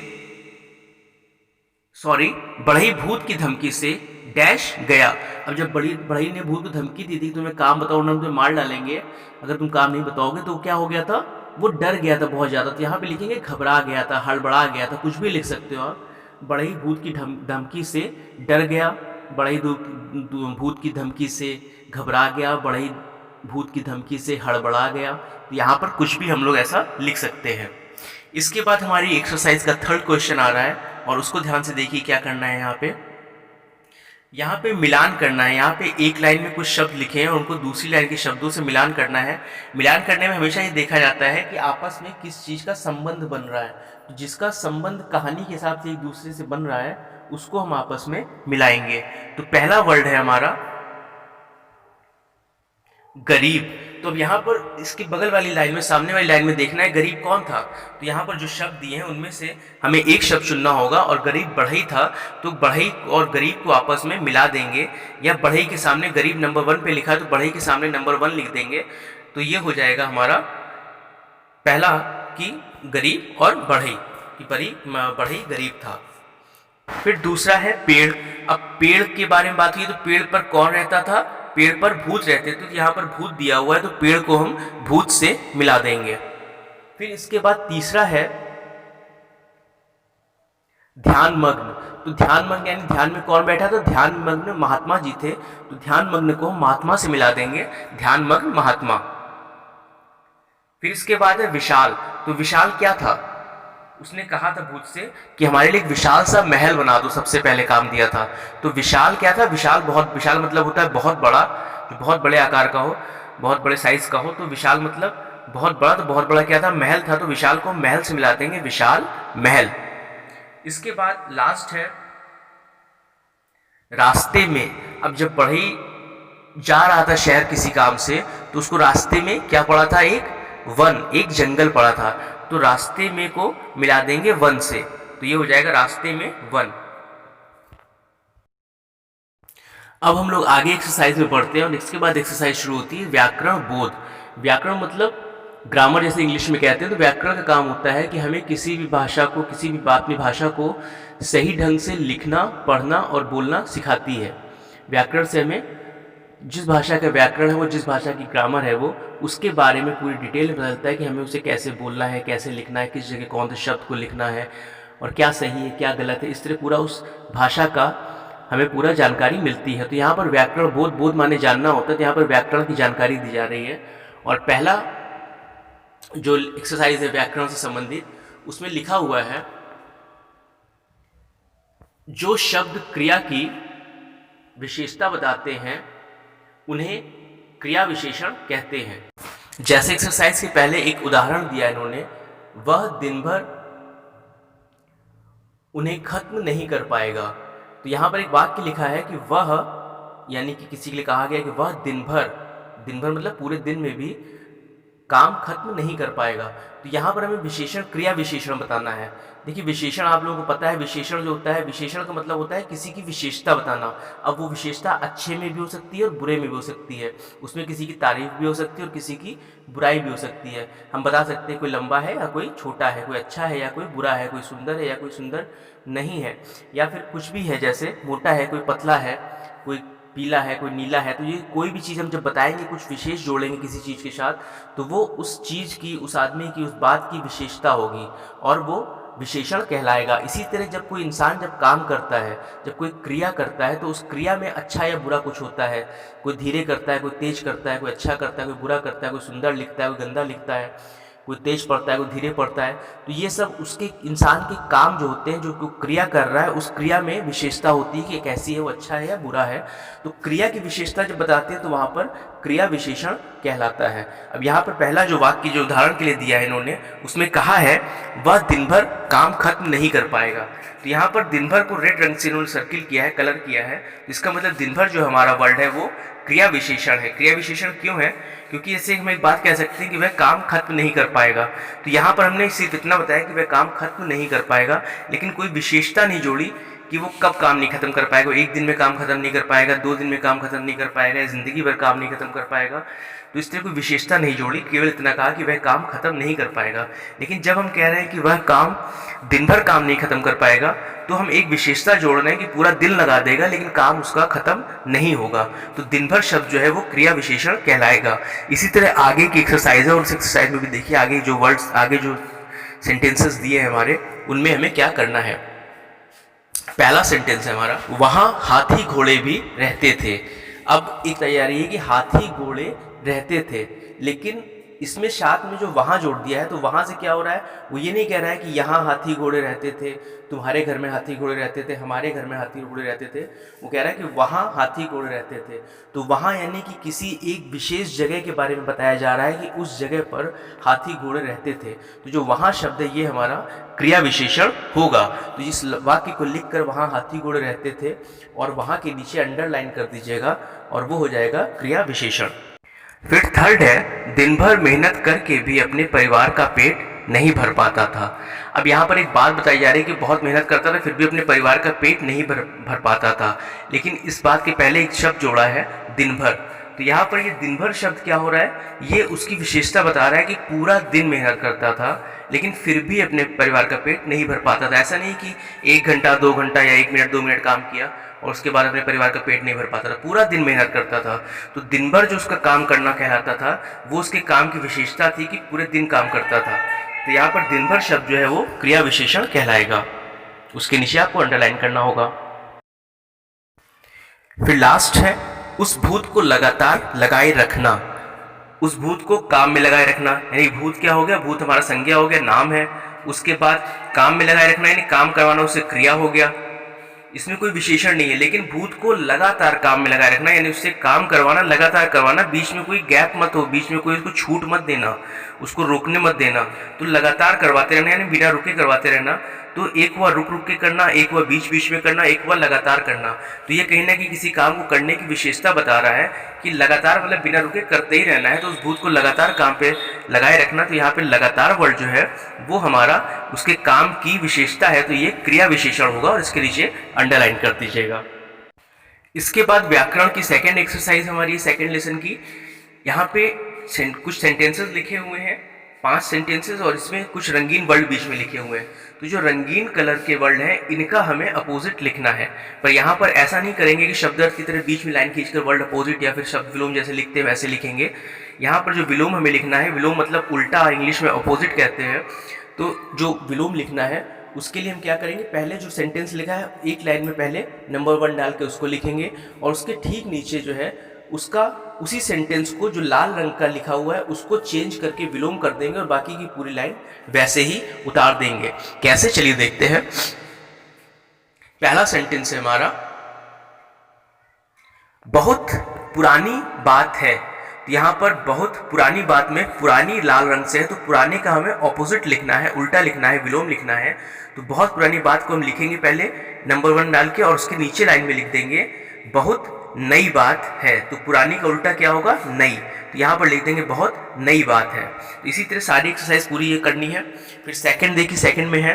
सॉरी, बढ़ई भूत की धमकी से डैश गया। अब जब बढ़ई ने भूत को धमकी दी थी, तुम्हें काम बताओ ना तुम्हें मार डालेंगे अगर तुम काम नहीं बताओगे, तो क्या हो गया था? वो डर गया था बहुत ज्यादा। तो यहाँ पे लिखेंगे घबरा गया था, हड़बड़ा गया था, कुछ भी लिख सकते हो आप। बढ़ई भूत की धमकी से डर गया, बढ़ई भूत की धमकी से घबरा गया, बढ़ई भूत की धमकी से हड़बड़ा गया। तो यहाँ पर कुछ भी हम लोग ऐसा लिख सकते हैं। इसके बाद हमारी एक्सरसाइज का थर्ड क्वेश्चन आ रहा है और उसको ध्यान से देखिए क्या करना है। यहाँ पे यहाँ पे मिलान करना है। यहाँ पे एक लाइन में कुछ शब्द लिखे हैं और उनको दूसरी लाइन के शब्दों से मिलान करना है। मिलान करने में हमेशा ये देखा जाता है कि आपस में किस चीज़ का संबंध बन रहा है। तो जिसका संबंध कहानी के हिसाब से एक दूसरे से बन रहा है उसको हम आपस में मिलाएंगे। तो पहला वर्ड है हमारा गरीब। तो अब यहाँ पर इसके बगल वाली लाइन में, सामने वाली लाइन में देखना है गरीब कौन था। तो यहाँ पर जो शब्द दिए हैं उनमें से हमें एक शब्द चुनना होगा और गरीब बढ़ई था, तो बढ़ई और गरीब को आपस में मिला देंगे। या बढ़ई के सामने गरीब नंबर 1 पे लिखा है तो बढ़ई के सामने नंबर 1 लिख देंगे। तो ये हो जाएगा हमारा पहला कि गरीब और बढ़ई कि बढ़ई गरीब था। फिर दूसरा है पेड़। अब पेड़ के बारे में बात की तो पेड़ पर कौन रहता था, पेड़ पर भूत रहते थे। तो यहाँ पर भूत दिया हुआ है तो पेड़ को हम भूत से मिला देंगे। फिर इसके बाद तीसरा है ध्यानमग्न। तो ध्यानमग्न यानी ध्यान में कौन बैठा था, ध्यानमग्न महात्मा जी थे। तो ध्यानमग्न को हम महात्मा से मिला देंगे, ध्यानमग्न महात्मा। फिर इसके बाद है विशाल। तो विशाल क्या था, उसने कहा था भूत से कि हमारे लिए एक विशाल सा महल बना दो, सबसे पहले काम दिया था। तो विशाल क्या था, विशाल मतलब होता है बहुत बड़ा, जो बहुत बड़े आकार का हो, बहुत बड़े साइज का हो। तो विशाल मतलब बहुत बड़ा, तो बहुत बड़ा क्या था, महल था। तो विशाल को महल से मिला देंगे, विशाल महल। इसके बाद लास्ट है रास्ते में। अब जब बढ़ई जा रहा था शहर किसी काम से तो उसको रास्ते में क्या पड़ा था, एक वन, एक जंगल पड़ा था। तो रास्ते में को मिला देंगे वन से। तो ये हो जाएगा रास्ते में वन। अब हम लोग आगे एक्सरसाइज में पढ़ते हैं और इसके बाद एक्सरसाइज शुरू होती है व्याकरण बोध। व्याकरण मतलब ग्रामर जैसे इंग्लिश में कहते हैं। तो व्याकरण का काम होता है कि हमें किसी भी भाषा को, किसी भी अपनी भाषा को सही ढंग से लिखना, पढ़ना और बोलना सिखाती है। व्याकरण से हमें जिस भाषा का व्याकरण है वो, जिस भाषा की ग्रामर है वो, उसके बारे में पूरी डिटेल में बताता है कि हमें उसे कैसे बोलना है, कैसे लिखना है, किस जगह कौन से शब्द को लिखना है और क्या सही है क्या गलत है। इस तरह पूरा उस भाषा का हमें पूरा जानकारी मिलती है। तो यहाँ पर व्याकरण बोध, बोध माने जानना होता है, तो यहाँ पर व्याकरण की जानकारी दी जा रही है। और पहला जो एक्सरसाइज है व्याकरण से संबंधित, उसमें लिखा हुआ है जो शब्द क्रिया की विशेषता बताते हैं उन्हें क्रिया विशेषण कहते हैं। जैसे एक्सरसाइज के पहले एक उदाहरण दिया इन्होंने, वह दिन भर उन्हें खत्म नहीं कर पाएगा। तो यहाँ पर एक वाक्य लिखा है कि वह, यानी कि किसी के लिए कहा गया कि वह दिन भर मतलब पूरे दिन में भी काम खत्म नहीं कर पाएगा। तो यहाँ पर हमें विशेषण, क्रिया विशेषण बताना है। देखिए विशेषण आप लोगों को पता है, विशेषण जो होता है, विशेषण का मतलब होता है किसी की विशेषता बताना। अब वो विशेषता अच्छे में भी हो सकती है और बुरे में भी हो सकती है। उसमें किसी की तारीफ भी हो सकती है और किसी की बुराई भी हो सकती है। हम बता सकते हैं कोई लंबा है या कोई छोटा है, कोई अच्छा है या कोई बुरा है, कोई सुंदर है या कोई सुंदर नहीं है, या फिर कुछ भी है, जैसे मोटा है, कोई पतला है, कोई पीला है, कोई नीला है। तो ये कोई भी चीज़ हम जब बताएंगे, कुछ विशेष जोड़ेंगे किसी चीज़ के साथ, तो वो उस चीज़ की, उस आदमी की, उस बात की विशेषता होगी और वो विशेषण कहलाएगा। इसी तरह जब कोई इंसान जब काम करता है, जब कोई क्रिया करता है, तो उस क्रिया में अच्छा या बुरा कुछ होता है। कोई धीरे करता है, कोई तेज करता है, कोई अच्छा करता है, कोई बुरा करता है, कोई सुंदर लिखता है, कोई गंदा लिखता है, कोई तेज पढ़ता है, कोई धीरे पढ़ता है। तो ये सब उसके इंसान के काम जो होते हैं, जो क्रिया कर रहा है, उस क्रिया में विशेषता होती है कि कैसी है, वो अच्छा है या बुरा है। तो क्रिया की विशेषता जब बताते हैं तो वहाँ पर क्रिया विशेषण कहलाता है। अब यहाँ पर पहला जो वाक्य जो उदाहरण के लिए दिया है इन्होंने, उसमें कहा है वह दिन भर काम खत्म नहीं कर पाएगा। तो यहाँ पर दिन भर को रेड रंग से इन्होंने सर्किल किया है, कलर किया है। इसका मतलब दिन भर जो हमारा वर्ड है वो क्रिया विशेषण है। क्रिया विशेषण क्यों है? क्योंकि ऐसे हम एक बात कह सकते हैं कि वह काम खत्म नहीं कर पाएगा। तो यहाँ पर हमने सिर्फ इतना बताया कि वह काम खत्म नहीं कर पाएगा, लेकिन कोई विशेषता नहीं जोड़ी कि वो कब काम नहीं खत्म कर पाएगा। एक दिन में काम खत्म नहीं कर पाएगा, 2 दिन में काम खत्म नहीं कर पाएगा, जिंदगी भर काम नहीं खत्म कर पाएगा। तो इस तरह कोई विशेषता नहीं जोड़ी, केवल इतना कहा कि वह काम खत्म नहीं कर पाएगा। लेकिन जब हम कह रहे हैं कि वह काम दिन भर काम नहीं खत्म कर पाएगा, तो हम एक विशेषता जोड़ रहे हैं कि पूरा दिन लगा देगा लेकिन काम उसका खत्म नहीं होगा। तो दिन भर शब्द जो है वो क्रिया विशेषण कहलाएगा। इसी तरह आगे की एक्सरसाइज है और उस एक्सरसाइज में भी देखिए आगे जो वर्ड्स, आगे जो सेंटेंसेस दिए हैं हमारे, उनमें हमें क्या करना है। पहला सेंटेंस है हमारा, वहाँ हाथी घोड़े भी रहते थे। अब एक तैयारी है कि हाथी घोड़े रहते थे, लेकिन इसमें साथ में जो वहाँ जोड़ दिया है, तो वहाँ से क्या हो रहा है, वो ये नहीं कह रहा है कि यहाँ हाथी घोड़े रहते थे, तुम्हारे घर में हाथी घोड़े रहते थे, हमारे घर में हाथी घोड़े रहते थे। वो कह रहा है कि वहाँ हाथी घोड़े रहते थे। तो वहाँ यानी कि किसी एक विशेष जगह के बारे में बताया जा रहा है कि उस जगह पर हाथी घोड़े रहते थे। तो जो वहाँ शब्द है ये हमारा क्रिया विशेषण होगा। तो इस वाक्य को लिख कर वहाँ हाथी घोड़े रहते थे और वहाँ के नीचे अंडरलाइन कर दीजिएगा और वो हो जाएगा क्रिया विशेषण। फिर थर्ड है, दिन भर मेहनत करके भी अपने परिवार का पेट नहीं भर पाता था। अब यहाँ पर एक बात बताई जा रही है कि बहुत मेहनत करता था फिर भी अपने परिवार का पेट नहीं भर पाता था, लेकिन इस बात के पहले एक शब्द जोड़ा है, दिन भर। तो यहाँ पर ये दिन भर शब्द क्या हो रहा है, ये उसकी विशेषता बता रहा है कि पूरा दिन मेहनत करता था लेकिन फिर भी अपने परिवार का पेट नहीं भर पाता था। ऐसा नहीं कि 1 घंटा 2 घंटा या 1 मिनट 2 मिनट काम किया और उसके बाद अपने परिवार का पेट नहीं भर पाता था, पूरा दिन मेहनत करता था। तो दिन भर जो उसका काम करना कहलाता था वो उसके काम की विशेषता थी कि पूरे दिन काम करता था। तो यहाँ पर दिन भर शब्द जो है वो क्रिया विशेषण कहलाएगा, उसके नीचे आपको अंडरलाइन करना होगा। फिर लास्ट है, उस भूत को लगातार लगाए रखना। उस भूत को काम में लगाए रखना, यानी भूत क्या हो गया, भूत हमारा संज्ञा हो गया, नाम है। उसके बाद काम में लगाए रखना यानी काम करवाना, उससे क्रिया हो गया, इसमें कोई विशेषण नहीं है। लेकिन भूत को लगातार काम में लगाए रखना यानी उससे काम करवाना, लगातार करवाना, बीच में कोई गैप मत हो, बीच में कोई उसको छूट मत देना, उसको रोकने मत देना। तो लगातार करवाते रहना यानी बिना रुके करवाते रहना। तो एक बार रुक रुक के करना, एक बार बीच बीच में करना, एक बार लगातार करना। तो ये कहीं ना कहीं किसी काम को करने की विशेषता बता रहा है कि लगातार मतलब बिना रुके करते ही रहना है। तो उस भूत को लगातार काम पे लगाए रखना, तो यहाँ पे लगातार वर्ड जो है वो हमारा उसके काम की विशेषता है, तो ये क्रिया विशेषण होगा और इसके नीचे अंडरलाइन कर दीजिएगा। इसके बाद व्याकरण की सेकेंड एक्सरसाइज हमारी सेकेंड लेसन की। यहाँ पे कुछ सेंटेंसेस लिखे हुए हैं, 5 सेंटेंसेस, और इसमें कुछ रंगीन वर्ड बीच में लिखे हुए हैं। तो जो रंगीन कलर के वर्ड हैं इनका हमें अपोजिट लिखना है। पर यहाँ पर ऐसा नहीं करेंगे कि शब्द अर्थ की तरह बीच में लाइन खींचकर वर्ड अपोजिट या फिर शब्द विलोम जैसे लिखते हैं वैसे लिखेंगे। यहाँ पर जो विलोम हमें लिखना है, विलोम मतलब उल्टा, इंग्लिश में अपोजिट कहते हैं। तो जो विलोम लिखना है उसके लिए हम क्या करेंगे, पहले जो सेंटेंस लिखा है एक लाइन में पहले नंबर 1 डाल के उसको लिखेंगे और उसके ठीक नीचे जो है उसका उसी सेंटेंस को जो लाल रंग का लिखा हुआ है उसको चेंज करके विलोम कर देंगे और बाकी की पूरी लाइन वैसे ही उतार देंगे। कैसे, चलिए देखते हैं। पहला सेंटेंस है हमारा, बहुत पुरानी बात है। तो यहाँ पर बहुत पुरानी बात में पुरानी लाल रंग से है, तो पुराने का हमें ऑपोजिट लिखना है, उल्टा लिखना है, विलोम लिखना है। तो बहुत पुरानी बात को हम लिखेंगे पहले नंबर 1 डाल के और उसके नीचे लाइन में लिख देंगे बहुत नई बात है। तो पुरानी का उल्टा क्या होगा, नई। तो यहाँ पर लिख देंगे बहुत नई बात है। तो इसी तरह सारी एक्सरसाइज पूरी ये करनी है। फिर सेकंड देखिए, सेकंड में है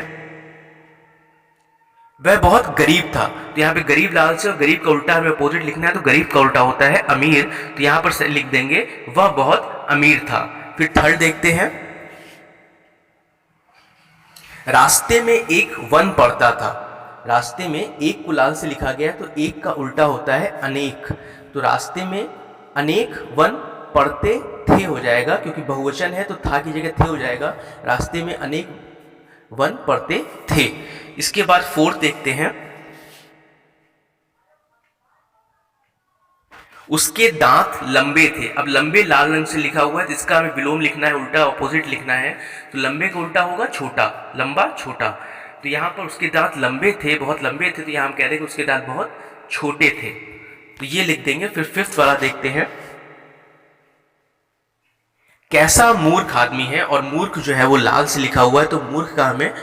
वह बहुत गरीब था। तो यहाँ पे गरीब लाल से और गरीब का उल्टा हमें अपोजिट लिखना है, तो गरीब का उल्टा होता है अमीर। तो यहाँ पर लिख देंगे वह बहुत अमीर था। फिर थर्ड देखते हैं, रास्ते में एक वन पड़ता था। रास्ते में एक को लाल से लिखा गया तो एक का उल्टा होता है अनेक। तो रास्ते में अनेक वन पड़ते थे हो जाएगा, क्योंकि बहुवचन है तो था की जगह थे हो जाएगा। रास्ते में अनेक वन पड़ते थे। इसके बाद फोर्थ देखते हैं, उसके दांत लंबे थे। अब लंबे लाल रंग से लिखा हुआ है तो इसका हमें विलोम लिखना है, उल्टा ऑपोजिट लिखना है। तो लंबे का उल्टा होगा छोटा, लंबा छोटा। तो यहाँ पर उसके दांत लंबे थे, बहुत लंबे थे, तो यहाँ हम कह देंगे उसके दांत बहुत छोटे थे। तो ये लिख देंगे। फिर फिफ्थ वाला देखते हैं, कैसा मूर्ख आदमी है। और मूर्ख जो है वो लाल से लिखा हुआ है, तो मूर्ख का हमें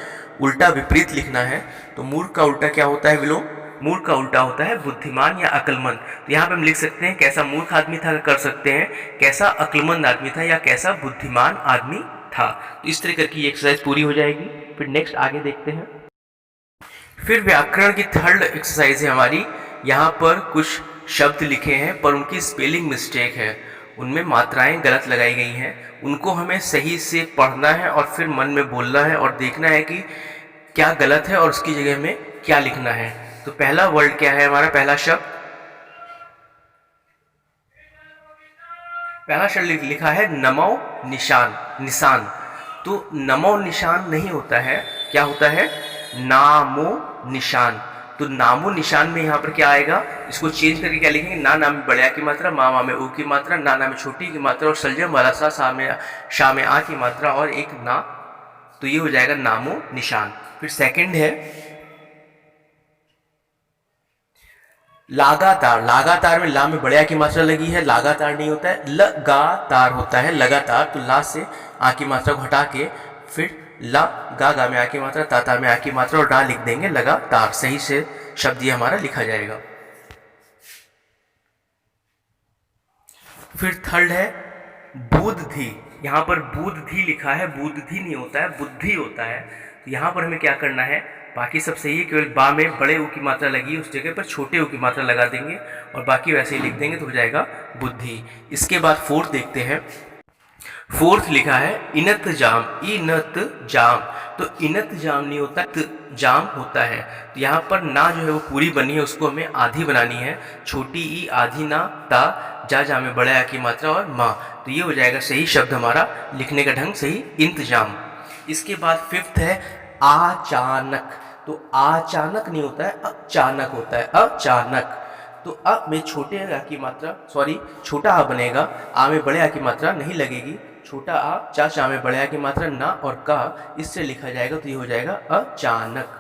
उल्टा विपरीत लिखना है। तो मूर्ख का उल्टा क्या होता है, विलोम। मूर्ख का उल्टा होता है बुद्धिमान या अक्लमंद। तो यहाँ पे हम लिख सकते हैं कैसा मूर्ख आदमी था, कर सकते हैं कैसा अक्लमंद आदमी था या कैसा बुद्धिमान आदमी था। तो इस तरह करके ये एक्सरसाइज पूरी हो जाएगी। फिर नेक्स्ट आगे देखते हैं। फिर व्याकरण की थर्ड एक्सरसाइज है हमारी। यहाँ पर कुछ शब्द लिखे हैं पर उनकी स्पेलिंग मिस्टेक है, उनमें मात्राएं गलत लगाई गई हैं। उनको हमें सही से पढ़ना है और फिर मन में बोलना है और देखना है कि क्या गलत है और उसकी जगह में क्या लिखना है। तो पहला वर्ड क्या है हमारा, पहला शब्द लिखा है नमो निशान, निशान। तो नमो निशान नहीं होता है, क्या होता है, नामो निशान। तो नामो निशान में यहाँ पर क्या आएगा, इसको चेंज करके क्या लिखेंगे, ना नाम में बड़े आ की मात्रा, मा में ऊ की मात्रा, ना नाम में छोटी की मात्रा और सलजम वाला सा में शा में आ की मात्रा और एक ना, तो ये हो जाएगा नामो निशान। फिर सेकंड है लगातार। लगातार में ला में बड़े आ की मात्रा लगी है, लगातार नहीं होता है, लगातार होता है लगातार। तो ला से आ की मात्रा को हटा के फिर ला गा में आ की मात्रा, ता में आ की मात्रा और डा लिख देंगे लगातार। सही से शब्द ये हमारा लिखा जाएगा। फिर थर्ड है बुद्धि। यहाँ पर बुद्धि लिखा है, बुद्धि नहीं होता है, बुद्धि होता है। तो यहाँ पर हमें क्या करना है, बाकी सब सही है, केवल बा में बड़े ऊ की मात्रा लगी है, उस जगह पर छोटे ऊ की मात्रा लगा देंगे और बाकी वैसे ही लिख देंगे तो हो जाएगा बुद्धि। इसके बाद फोर्थ देखते हैं। फोर्थ लिखा है इनत जाम, इनत जाम। तो इनत जाम नहीं होता, जाम होता है। तो यहाँ पर ना जो है वो पूरी बनी है, उसको हमें आधी बनानी है, छोटी ई आधी ना, ता जा में बड़े आ की मात्रा और माँ। तो ये हो जाएगा सही शब्द हमारा लिखने का ढंग सही, इंतजाम। इसके बाद फिफ्थ है अचानक। तो अचानक नहीं होता है, अचानक होता है, अचानक। तो अ में छोटे आ की मात्रा, सॉरी छोटा आ बनेगा, आ में बड़े आ की मात्रा नहीं लगेगी, छोटा आ, चा में बड़े आ की मात्रा ना और का, इससे लिखा जाएगा तो ये हो जाएगा अचानक।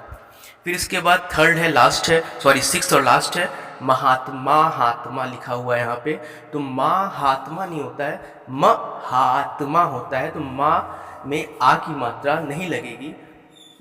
फिर इसके बाद थर्ड है, लास्ट है, सॉरी सिक्स्थ और लास्ट है महात्मा। हात्मा लिखा हुआ है यहाँ पे, तो महात्मा नहीं होता है, महात्मा होता है। तो माँ में आ की मात्रा नहीं लगेगी,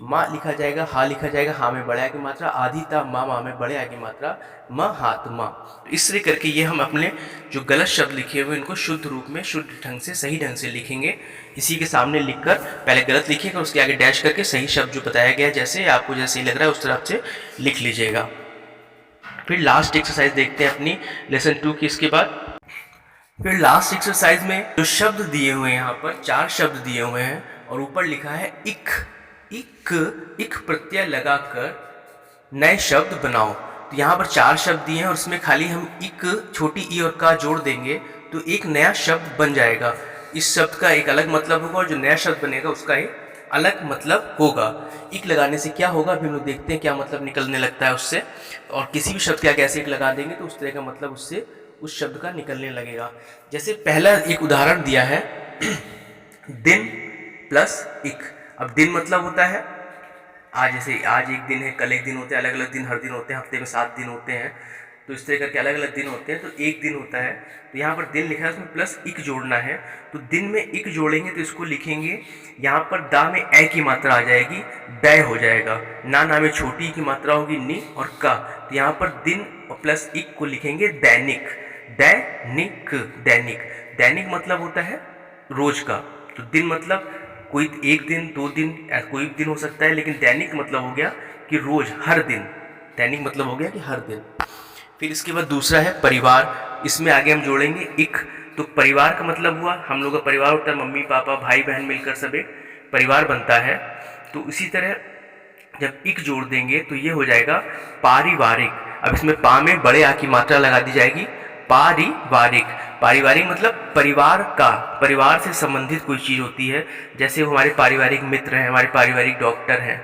माँ लिखा जाएगा, हा लिखा जाएगा, हा में बड़े आ की मात्रा, आधी ता माँ में बड़े आ की मात्रा, महात्मा। तो इस तरह करके ये हम अपने जो गलत शब्द लिखे हुए इनको शुद्ध रूप में, शुद्ध ढंग से, सही ढंग से लिखेंगे। इसी के सामने लिखकर पहले गलत लिखिएगा, उसके आगे डैश करके सही शब्द जो बताया गया है, जैसे आपको जैसे लग रहा है उस तरह से लिख लीजिएगा। फिर लास्ट एक्सरसाइज देखते हैं अपनी लेसन 2 की। इसके बाद फिर लास्ट एक्सरसाइज में जो शब्द दिए हुए हैं, यहाँ पर 4 शब्द दिए हुए हैं और ऊपर लिखा है इक। इक, इक प्रत्यय लगाकर नए शब्द बनाओ। तो यहाँ पर 4 शब्द दिए हैं और इसमें खाली हम इक, छोटी ई और का जोड़ देंगे तो एक नया शब्द बन जाएगा। इस शब्द का एक अलग मतलब होगा और जो नया शब्द बनेगा उसका एक अलग मतलब होगा। इक लगाने से क्या होगा, अभी हम लोग देखते हैं क्या मतलब निकलने लगता है उससे। और किसी भी शब्द के आगे ऐसे इक लगा देंगे तो उस तरह का मतलब उससे, उस शब्द का निकलने लगेगा। जैसे पहला एक उदाहरण दिया है दिन प्लस इक। अब दिन मतलब होता है आज, जैसे आज एक दिन है, कल एक दिन होते हैं, अलग अलग दिन हर दिन होते हैं, हफ्ते में 7 दिन होते हैं, तो इस तरह करके अलग अलग दिन होते हैं। तो एक दिन होता है, तो यहाँ पर दिन लिखा है, उसमें प्लस इक जोड़ना है। तो दिन में इक जोड़ेंगे तो इसको लिखेंगे, यहाँ पर दा में ए की मात्रा आ जाएगी, दै हो जाएगा। ना में छोटी की मात्रा होगी नी और का, तो यहाँ पर दिन और प्लस इक को लिखेंगे दैनिक। दैनिक, दैनिक, दैनिक मतलब होता है रोज का। तो दिन मतलब कोई एक दिन, 2 दिन, कोई भी दिन हो सकता है, लेकिन दैनिक मतलब हो गया कि रोज, हर दिन। दैनिक मतलब हो गया कि हर दिन। फिर इसके बाद दूसरा है परिवार। इसमें आगे हम जोड़ेंगे इक। तो परिवार का मतलब हुआ, हम लोग का परिवार होता है मम्मी पापा भाई बहन मिलकर सब एक परिवार बनता है। तो इसी तरह जब इक जोड़ देंगे तो ये हो जाएगा पारिवारिक। अब इसमें पा में बड़े आ की मात्रा लगा दी जाएगी, पारिवारिक। पारिवारिक मतलब परिवार का, परिवार से संबंधित कोई चीज़ होती है, जैसे वो हमारे पारिवारिक मित्र हैं, हमारे पारिवारिक डॉक्टर हैं।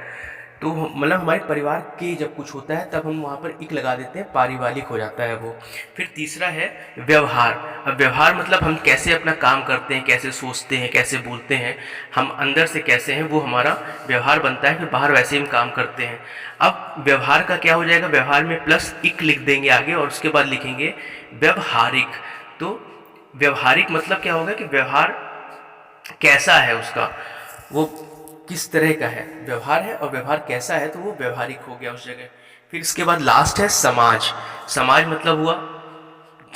तो मतलब हमारे परिवार के जब कुछ होता है तब हम वहाँ पर इक लगा देते हैं, पारिवारिक हो जाता है वो। फिर तीसरा है व्यवहार। अब व्यवहार मतलब हम कैसे अपना काम करते हैं, कैसे सोचते हैं, कैसे बोलते हैं, हम अंदर से कैसे हैं, वो हमारा व्यवहार बनता है। फिर बाहर वैसे हम काम करते हैं। अब व्यवहार का क्या हो जाएगा, व्यवहार में प्लस इक लिख देंगे आगे और उसके बाद लिखेंगे व्यवहारिक। तो व्यवहारिक मतलब क्या होगा कि व्यवहार कैसा है उसका, वो किस तरह का है, व्यवहार है और व्यवहार कैसा है, तो वो व्यवहारिक हो गया उस जगह। फिर इसके बाद लास्ट है समाज। समाज मतलब हुआ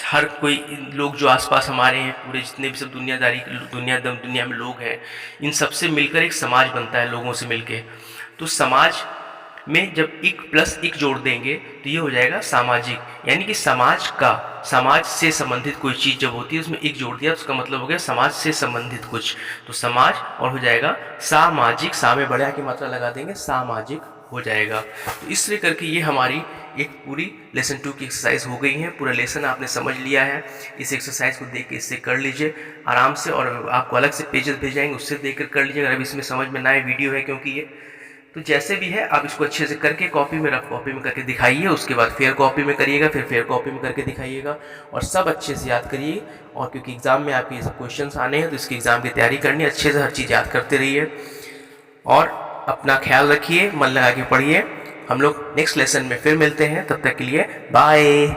हर कोई लोग जो आसपास हमारे हैं, पूरे जितने भी सब दुनिया में लोग हैं, इन सबसे मिलकर एक समाज बनता है, लोगों से मिलके। तो समाज में जब इक प्लस इक जोड़ देंगे तो ये हो जाएगा सामाजिक। यानी कि समाज का, समाज से संबंधित कोई चीज़ जब होती है उसमें इक जोड़ दिया तो उसका मतलब हो गया समाज से संबंधित कुछ, तो समाज और हो जाएगा सामाजिक। सा में बड़े आ की मात्रा लगा देंगे, सामाजिक हो जाएगा। तो इस तरह करके ये हमारी एक पूरी लेसन 2 की एक्सरसाइज हो गई है। पूरा लेसन आपने समझ लिया है। इस एक्सरसाइज को देख के इससे कर लीजिए आराम से, और आपको अलग से पेजेस भेज जाएंगे, उससे देख कर लीजिए अगर अभी इसमें समझ में ना आए, वीडियो है क्योंकि ये। तो जैसे भी है आप इसको अच्छे से करके कॉपी में रफ कॉपी में करके दिखाइए, उसके बाद फेयर कॉपी में करिएगा, फिर फेयर कॉपी में करके दिखाइएगा और सब अच्छे से याद करिए। और क्योंकि एग्ज़ाम में आपके ये सब क्वेश्चंस आने हैं तो इसकी एग्ज़ाम की तैयारी करनी है, अच्छे से हर चीज़ याद करते रहिए और अपना ख्याल रखिए, मन लगा के पढ़िए। हम लोग नेक्स्ट लेसन में फिर मिलते हैं, तब तक के लिए बाय।